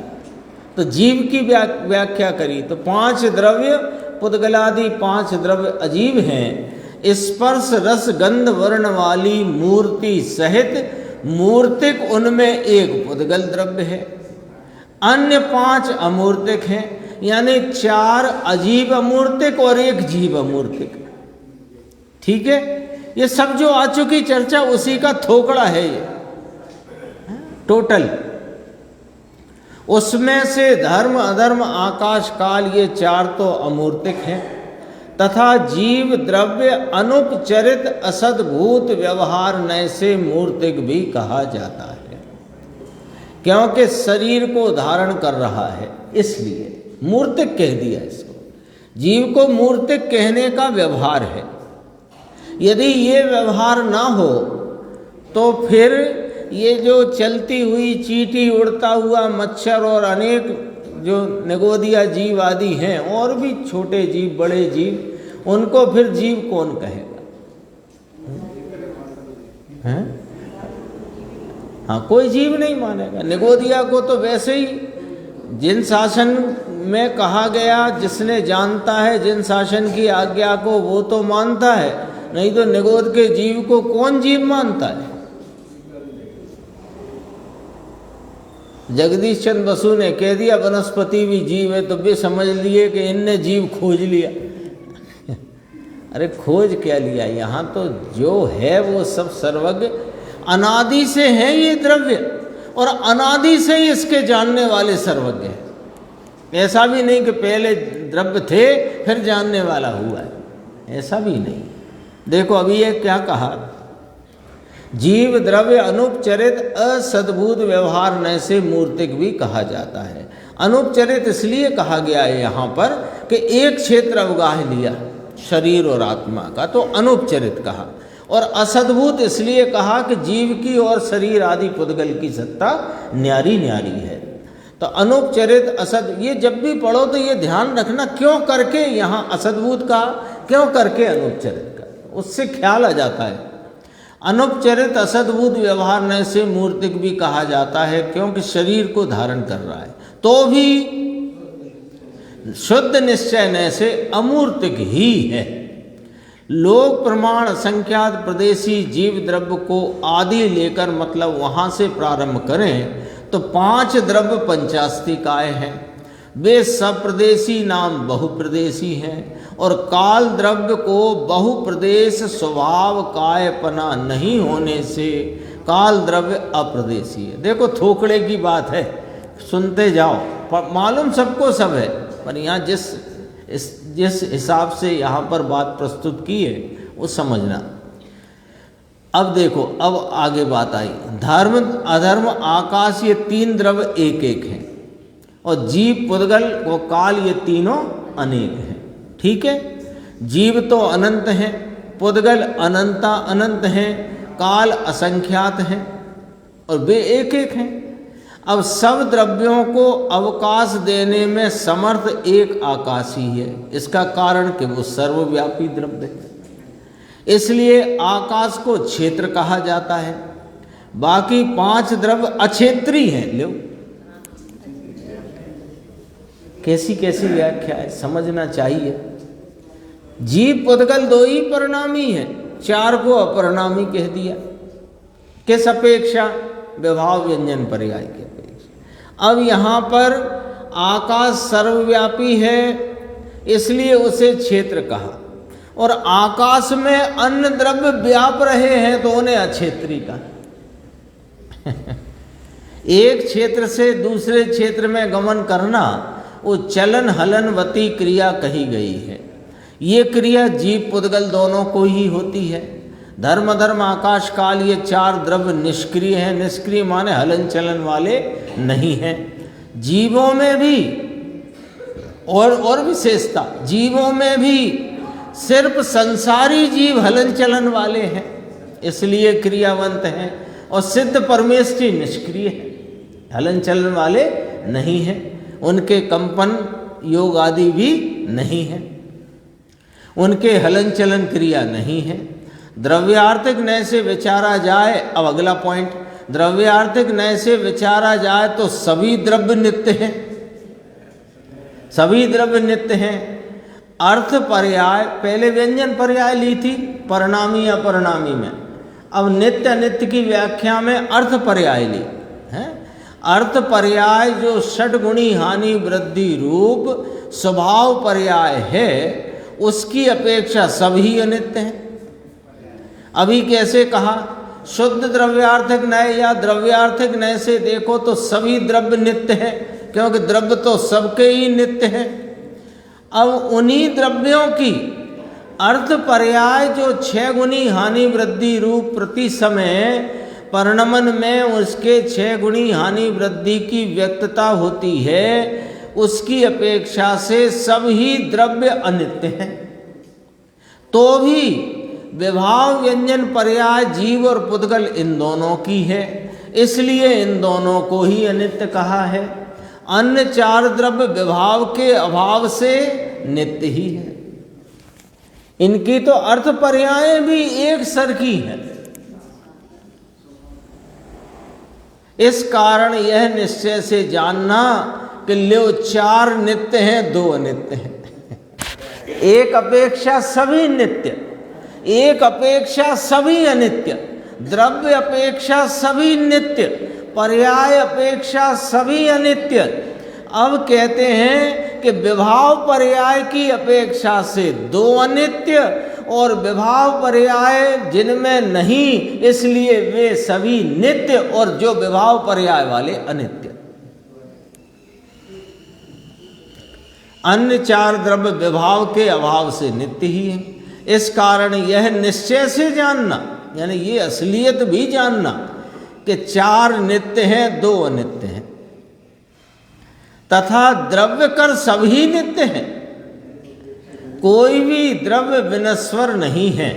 तो जीव की व्याख्या करी तो 5 द्रव्य पुद्गलादि 5 द्रव्य अजीव हैं। स्पर्श रस गंध वर्ण वाली मूर्ति सहित मूर्तिक उनमें एक पुद्गल द्रव्य है, अन्य 5 अमूर्तिक हैं। यानी 4 अजीब अमूर्तिक और 1 जीव अमूर्तिक। ठीक है, ये सब जो आ चुकी चर्चा उसी का थोकड़ा है ये टोटल। उसमें से धर्म, अधर्म, आकाश, काल ये 4 तो अमूर्तिक हैं तथा जीव द्रव्य अनुपचरित असद्भूत व्यवहार नय से मूर्तिक भी कहा जाता है, क्योंकि शरीर को धारण कर रहा है इसलिए मूर्तिक कह दिया इसको। जीव को मूर्तिक कहने का व्यवहार है। यदि ये व्यवहार ना हो तो फिर ये जो चलती हुई चींटी, उड़ता हुआ मच्छर और अनेक जो निगोदिया जीव आदि हैं और भी छोटे जीव, बड़े जीव, उनको फिर जीव कौन कहेगा? हैं? हाँ, कोई जीव नहीं मानेगा। निगोदिया को तो वैसे ही जिन शासन में कहा गया, जिसने जानता है जिन शासन की आज्ञा को, वो तो मानता है, नहीं तो निगोद के जीव को कौन जीव मानता है? जगदीश चंद्र बसु ने कह दिया वनस्पति भी जीव है, तो वे समझ लिए कि इनने जीव खोज लिया। अरे खोज क्या लिया? यहाँ तो जो है वो सब सर्वज्ञ, अनादि से है ये द्रव्य और अनादि से ही इसके जानने वाले सर्वज्ञ हैं। ऐसा भी नहीं कि पहले द्रव्य थे फिर जानने वाला हुआ है, ऐसा भी नहीं। देखो अभी ये क्या कहा? जीव द्रव्य अनुपचरित असद्भूत व्यवहार नय से मूर्तिक भी कहा जाता है। अनुपचरित इसलिए कहा गया है यहाँ पर कि एक क्षेत्र अवगाह लिया शरीर और आत्मा का, तो अनुपचरित कहा। और असद्भुत इसलिए कहा कि जीव की और शरीर आदि पुद्गल की सत्ता न्यारी न्यारी है। तो अनुपचरित असद, ये जब भी पढ़ो तो ये ध्यान रखना, क्यों करके यहाँ असद्भुत कहा, क्यों करके अनुपचरित का, उससे ख्याल आ जाता है। अनुपचरित असद्भुत व्यवहार नय से मूर्तिक भी कहा जाता है, क्योंकि शरीर को धारण कर रहा है, तो भी शुद्ध निश्चय नय से अमूर्तिक ही है। लोक प्रमाण संख्यात प्रदेशी जीव द्रव्य को आदि लेकर, मतलब वहाँ से प्रारंभ करें तो 5 द्रव्य पंचास्तिकाय हैं। वे सप्रदेशी नाम बहुप्रदेशी हैं और काल द्रव्य को बहुप्रदेश स्वभाव कायपना नहीं होने से काल द्रव्य अप्रदेशी है। देखो थोकड़े की बात है, सुनते जाओ, मालूम सबको सब है, पर यहाँ जिस हिसाब से यहाँ पर बात प्रस्तुत की है वो समझना। अब देखो, अब आगे बात आई, धर्म अधर्म आकाश ये 3 द्रव्य एक एक हैं और जीव पुद्गल व काल ये तीनों अनेक हैं। ठीक है, जीव तो अनंत हैं, पुद्गल अनंता अनंत हैं, काल असंख्यात हैं और वे एक एक हैं। अब सब द्रव्यों को अवकाश देने में समर्थ एक आकाश ही है। इसका कारण कि वो सर्वव्यापी द्रव्य है, इसलिए आकाश को क्षेत्र कहा जाता है। बाकी 5 द्रव्य अक्षेत्री हैं। लो कैसी कैसी व्याख्या है, समझना चाहिए। जीव पुद्गल दो ही परिणामी है, चार को अपरिणामी कह दिया। किस अपेक्षा? विभाव व्यंजन पर्याय की अपेक्षा। अब यहाँ पर आकाश सर्वव्यापी है इसलिए उसे क्षेत्र कहा, और आकाश में अन्य द्रव्य व्याप रहे हैं तो उन्हें अक्षेत्री कहा। एक क्षेत्र से दूसरे क्षेत्र में गमन करना वो चलन हलनवती क्रिया कही गई है। ये क्रिया जीव पुद्गल दोनों को ही होती है। धर्म धर्म आकाश काल ये चार द्रव्य निष्क्रिय हैं। निष्क्रिय माने हलन चलन वाले नहीं हैं। जीवों में भी और विशेषता, जीवों में भी सिर्फ संसारी जीव हलन चलन वाले हैं इसलिए क्रियावंत हैं, और सिद्ध परमेष्ठी निष्क्रिय है, हलन चलन वाले नहीं हैं। उनके कंपन योग आदि भी नहीं है, उनके हलन चलन क्रिया नहीं है। द्रव्यार्थिक नय से विचारा जाए, अब अगला पॉइंट, द्रव्यार्थिक नय से विचारा जाए तो सभी द्रव्य नित्य हैं, सभी द्रव्य नित्य हैं। अर्थ पर्याय, पहले व्यंजन पर्याय ली थी परिणामी अपरिणामी में, अब नित्य अनित्य की व्याख्या में अर्थ पर्याय ली है। अर्थ पर्याय जो षड्गुणी हानि वृद्धि रूप स्वभाव पर्याय है उसकी अपेक्षा सभी अनित्य हैं। अभी कैसे कहा? शुद्ध द्रव्यार्थिक नय या द्रव्यार्थिक नय से देखो तो सभी द्रव्य नित्य हैं, क्योंकि द्रव्य तो सबके ही नित्य हैं। अब उन्हीं द्रव्यों की अर्थ पर्याय जो छह गुणी हानि वृद्धि रूप प्रति समय परिणमन में उसके छह गुणी हानि वृद्धि की व्यक्तता होती है, उसकी अपेक्षा से सभी द्रव्य अनित्य हैं। तो भी विभाव व्यंजन पर्याय जीव और पुद्गल इन दोनों की है, इसलिए इन दोनों को ही अनित्य कहा है। अन्य चार द्रव्य विभाव के अभाव से नित्य ही है। इनकी तो अर्थ पर्याय भी एक सर की है। इस कारण यह निश्चय से जानना कि ल्यो चार नित्य हैं दो अनित्य हैं। एक अपेक्षा सभी नित्य, एक अपेक्षा सभी अनित्य, द्रव्य अपेक्षा सभी नित्य, पर्याय अपेक्षा सभी अनित्य। अब कहते हैं कि विभाव पर्याय की अपेक्षा से दो अनित्य और विभाव पर्याय जिनमें नहीं इसलिए वे सभी नित्य, और जो विभाव पर्याय वाले अनित्य। अन्य चार द्रव्य विभाव के अभाव से नित्य ही है। इस कारण यह निश्चय से जानना, यानी ये असलियत भी जानना कि चार नित्य हैं दो अनित्य हैं, तथा द्रव्य कर सभी नित्य हैं, कोई भी द्रव्य विनश्वर नहीं है।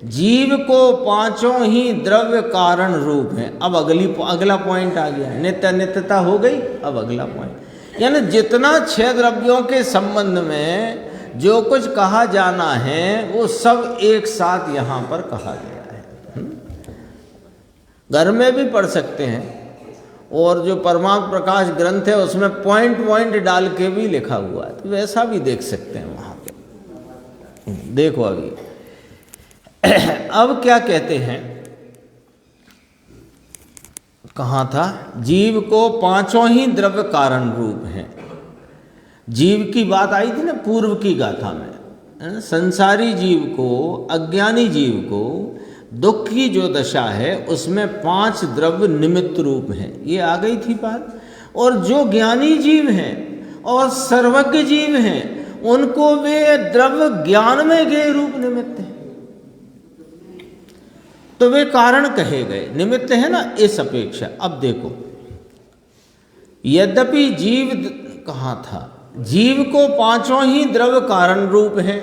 जीव को पांचों ही द्रव्य कारण रूप है। अब अगला पॉइंट आ गया, नित्य अनित्यता हो गई। अब अगला पॉइंट, यानी जितना छह द्रव्यों के संबंध में जो कुछ कहा जाना है वो सब एक साथ यहाँ पर कहा गया है। घर में भी पढ़ सकते हैं, और जो परमार्थ प्रकाश ग्रंथ है उसमें पॉइंट डाल के भी लिखा हुआ है, तो वैसा भी देख सकते हैं वहाँ पे। देखो अभी अब क्या कहते हैं, कहाँ था? जीव को पांचों ही द्रव्य कारण रूप हैं। जीव की बात आई थी ना पूर्व की गाथा में। संसारी जीव को, अज्ञानी जीव को दुख की जो दशा है उसमें पांच द्रव्य निमित्त रूप हैं, ये आ गई थी बात। और जो ज्ञानी जीव हैं और सर्वज्ञ जीव हैं उनको वे द्रव्य ज्ञान में गए रूप निमित्त हैं, तो वे कारण कहे गए, निमित्त है ना इस अपेक्षा। अब देखो, यद्यपि जीव कहाँ था? जीव को पांचों ही द्रव्य कारण रूप हैं।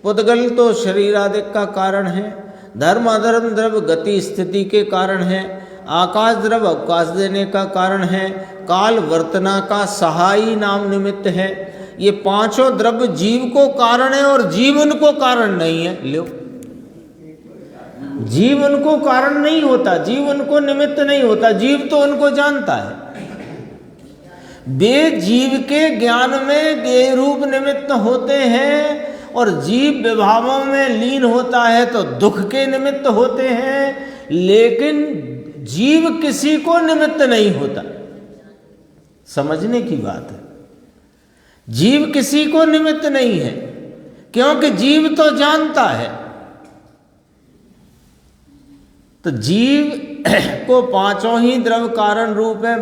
पुद्गल तो शरीर आदि का कारण है, धर्म अधर्म द्रव्य गति स्थिति के कारण है, आकाश द्रव्य अवकाश देने का कारण है, काल वर्तना का सहायी नाम निमित्त है। ये पांचों द्रव्य जीव को कारण है और जीव उनको कारण नहीं है। लो, जीव उनको कारण नहीं होता, जीव उनको निमित्त नहीं होता, जीव तो उनको जानता है। वे जीव के ज्ञान में ज्ञेय रूप निमित्त होते हैं, और जीव विभावों में लीन होता है तो दुख के निमित्त होते हैं, लेकिन जीव किसी को निमित्त नहीं होता। समझने की बात है, जीव किसी को निमित्त नहीं है, क्योंकि जीव तो जानता है। तो जीव को पांचों ही द्रव्य कारण रूप है,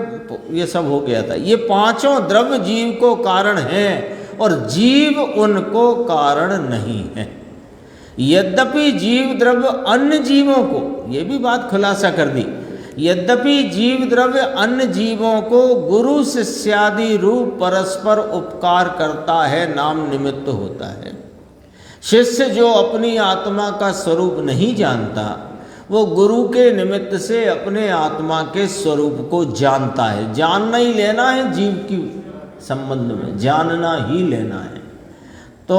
ये सब हो गया था। ये पांचों द्रव्य जीव को कारण हैं और जीव उनको कारण नहीं है। यद्यपि जीव द्रव्य अन्य जीवों को, ये भी बात खुलासा कर दी, यद्यपि जीव द्रव्य अन्य जीवों को गुरु शिष्यादि रूप परस्पर उपकार करता है, नाम निमित्त होता है। शिष्य जो अपनी आत्मा का स्वरूप नहीं जानता, वो गुरु के निमित्त से अपने आत्मा के स्वरूप को जानता है। जानना ही लेना है, जीव की संबंध में जानना ही लेना है। तो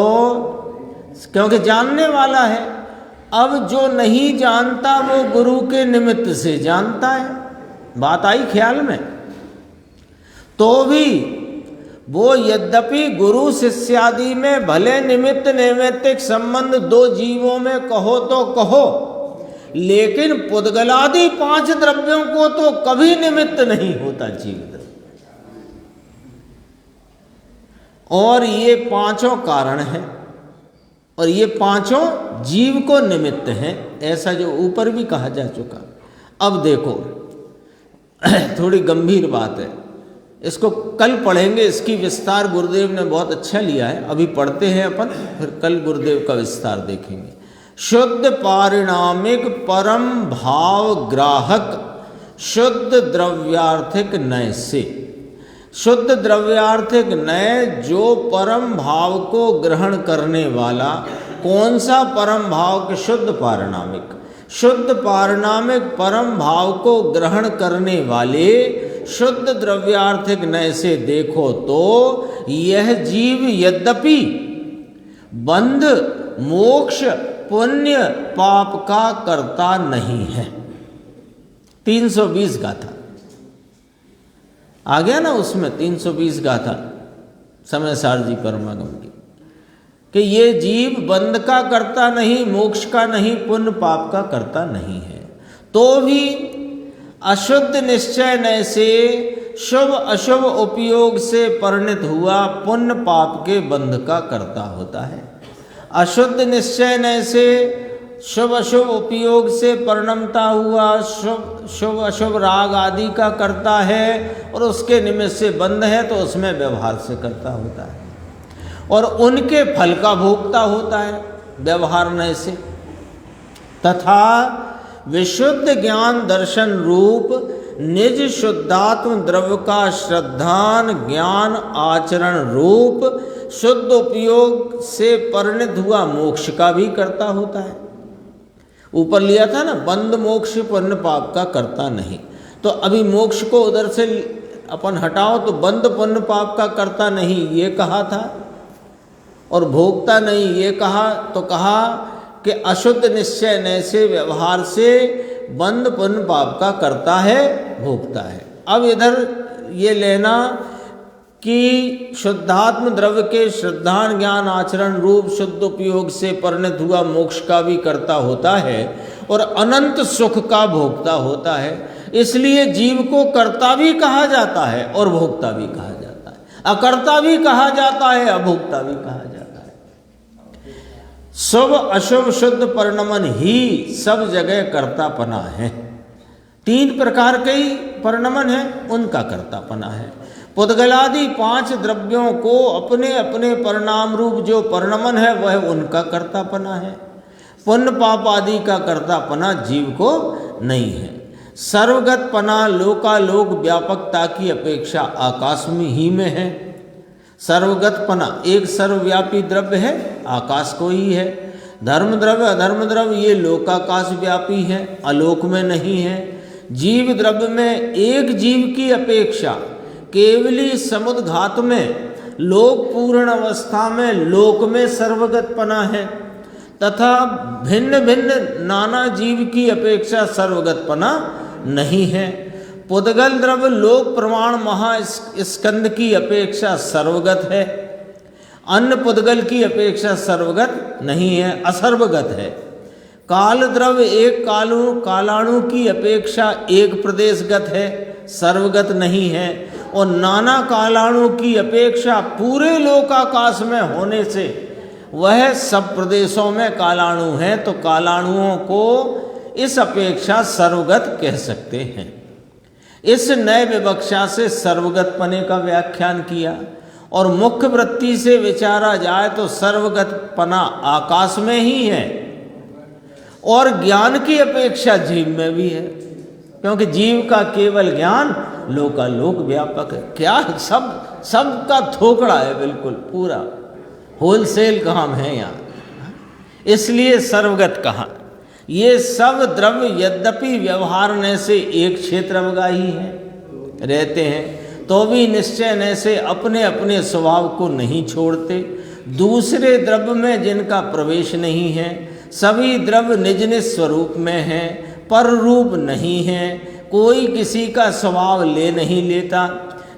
क्योंकि जानने वाला है, अब जो नहीं जानता वो गुरु के निमित्त से जानता है। बात आई ख्याल में? तो भी वो यद्यपि गुरु शिष्यादि में भले निमित्त नैमित्तिक संबंध दो जीवों में कहो तो कहो, लेकिन पुद्गलादि पांच द्रव्यों को तो कभी निमित्त नहीं होता जीव द्रव्य। और ये पांचों कारण हैं और ये पांचों जीव को निमित्त हैं, ऐसा जो ऊपर भी कहा जा चुका। अब देखो थोड़ी गंभीर बात है, इसको कल पढ़ेंगे, इसकी विस्तार गुरुदेव ने बहुत अच्छा लिया है। अभी पढ़ते हैं अपन, फिर कल गुरुदेव का विस्तार देखेंगे। शुद्ध पारिणामिक परम भाव ग्राहक शुद्ध द्रव्यार्थिक नय से। शुद्ध द्रव्यार्थिक नय जो परम भाव को ग्रहण करने वाला, कौन सा परम भाव के? शुद्ध पारिणामिक। शुद्ध पारिणामिक परम भाव को ग्रहण करने वाले शुद्ध द्रव्यार्थिक नय से देखो तो यह जीव यद्यपि बंध मोक्ष पुण्य पाप का करता नहीं है। 320 गाथा आ गया ना उसमें, 320 गाथा समय सार जी परमागम की, कि ये जीव बंध का करता नहीं, मोक्ष का नहीं, पुण्य पाप का करता नहीं है। तो भी अशुद्ध निश्चय नय से शुभ अशुभ उपयोग से परिणत हुआ पुण्य पाप के बंध का करता होता है। अशुद्ध निश्चय नय से शुभ अशुभ उपयोग से परिणमता हुआ शुभ अशुभ राग आदि का करता है, और उसके निमित्त से बंध है तो उसमें व्यवहार से करता होता है, और उनके फल का भोगता होता है व्यवहार नय से। तथा विशुद्ध ज्ञान दर्शन रूप निज शुद्धात्म द्रव्य का श्रद्धान ज्ञान आचरण रूप शुद्ध उपयोग से परिणत हुआ मोक्ष का भी करता होता है। ऊपर लिया था ना, बंध मोक्ष पुण्य पाप का करता नहीं। तो अभी मोक्ष को उधर से अपन हटाओ तो बंध पुण्य पाप का करता नहीं ये कहा था, और भोगता नहीं ये कहा। तो कहा कि अशुद्ध निश्चय नय से व्यवहार से बंध पुण्य पाप का करता है, भोगता है। अब इधर ये लेना कि शुद्धात्म द्रव्य के श्रद्धान ज्ञान आचरण रूप शुद्ध उपयोग से परिणत हुआ मोक्ष का भी करता होता है, और अनंत सुख का भोगता होता है। इसलिए जीव को कर्ता भी कहा जाता है और भोक्ता भी कहा जाता है, अकर्ता भी कहा जाता है, अभोक्ता भी कहा जाता है। शुभ अशुभ शुद्ध परिणमन ही सब जगह कर्तापना है। 3 प्रकार के ही परिणमन है, उनका कर्तापना है। पुद्गलादि 5 द्रव्यों को अपने अपने परिणाम रूप जो परिणमन है वह उनका कर्तापना है। पुण्य पाप आदि का कर्तापना जीव को नहीं है। सर्वगतपना लोकालोक व्यापकता की अपेक्षा आकाश में ही में है। सर्वगतपना एक सर्वव्यापी द्रव्य है, आकाश को ही है। धर्म द्रव्य अधर्म द्रव्य ये लोकाकाश व्यापी है, अलोक में नहीं है। जीव द्रव्य में एक जीव की अपेक्षा केवली समुद्घात में लोक पूर्ण अवस्था में लोक में सर्वगतपना है, तथा भिन्न भिन्न नाना जीव की अपेक्षा सर्वगतपना नहीं है। पुद्गल द्रव्य लोक प्रमाण महास्कंद की अपेक्षा सर्वगत है, अन्य पुद्गल की अपेक्षा सर्वगत नहीं है, असर्वगत है। काल द्रव्य एक कालाणु की अपेक्षा एक प्रदेशगत है, सर्वगत नहीं है। और नाना कालाणु की अपेक्षा पूरे लोकाकाश में होने से वह सब प्रदेशों में कालाणु है, तो कालाणुओं को इस अपेक्षा सर्वगत कह सकते हैं। इस नए विवक्षा से सर्वगत पने का व्याख्यान किया। और मुख्य वृत्ति से विचारा जाए तो सर्वगत पना आकाश में ही है और ज्ञान की अपेक्षा जीव में भी है, क्योंकि जीव का केवल ज्ञान लोकालोक व्यापक है। क्या सब का थोकड़ा है, बिल्कुल पूरा होलसेल काम है यहाँ, इसलिए सर्वगत कहा। ये सब द्रव्य यद्यपि व्यवहारने से एक क्षेत्र अवगाही हैं, रहते हैं, तो भी निश्चय से अपने अपने स्वभाव को नहीं छोड़ते। दूसरे द्रव्य में जिनका प्रवेश नहीं है, सभी द्रव्य निज निज स्वरूप में हैं, पर रूप नहीं है, कोई किसी का स्वभाव ले नहीं लेता।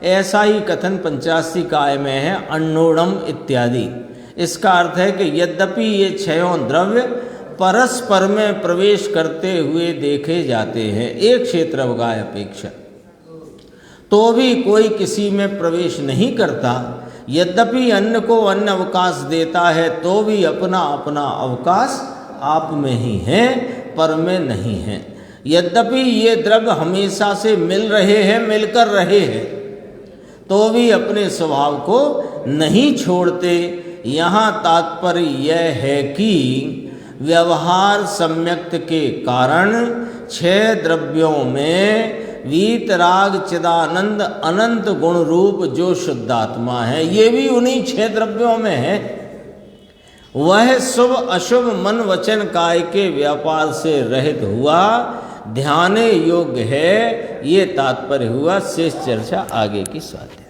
ऐसा ही कथन 85 काय में है, अन्नोड़म इत्यादि। इसका अर्थ है कि यद्यपि ये छयों द्रव्य परस्पर में प्रवेश करते हुए देखे जाते हैं एक क्षेत्र अवगाह अपेक्षा, तो भी कोई किसी में प्रवेश नहीं करता। यद्यपि अन्न को अन्न अवकाश देता है, तो भी अपना अपना अवकाश आप में ही है, पर में नहीं है। यद्यपि ये द्रव्य हमेशा से मिल रहे हैं, मिलकर रहे हैं, तो भी अपने स्वभाव को नहीं छोड़ते। यहाँ तात्पर्य यह है कि व्यवहार सम्यक्त के कारण 6 द्रव्यों में वीतराग चिदानंद अनंत गुण रूप जो शुद्धात्मा है, ये भी उन्हीं 6 द्रव्यों में है। वह शुभ अशुभ मन वचन काय के व्यापार से रहित हुआ ध्यान योग्य है। ये तात्पर्य हुआ। शेष चर्चा आगे की स्वाति।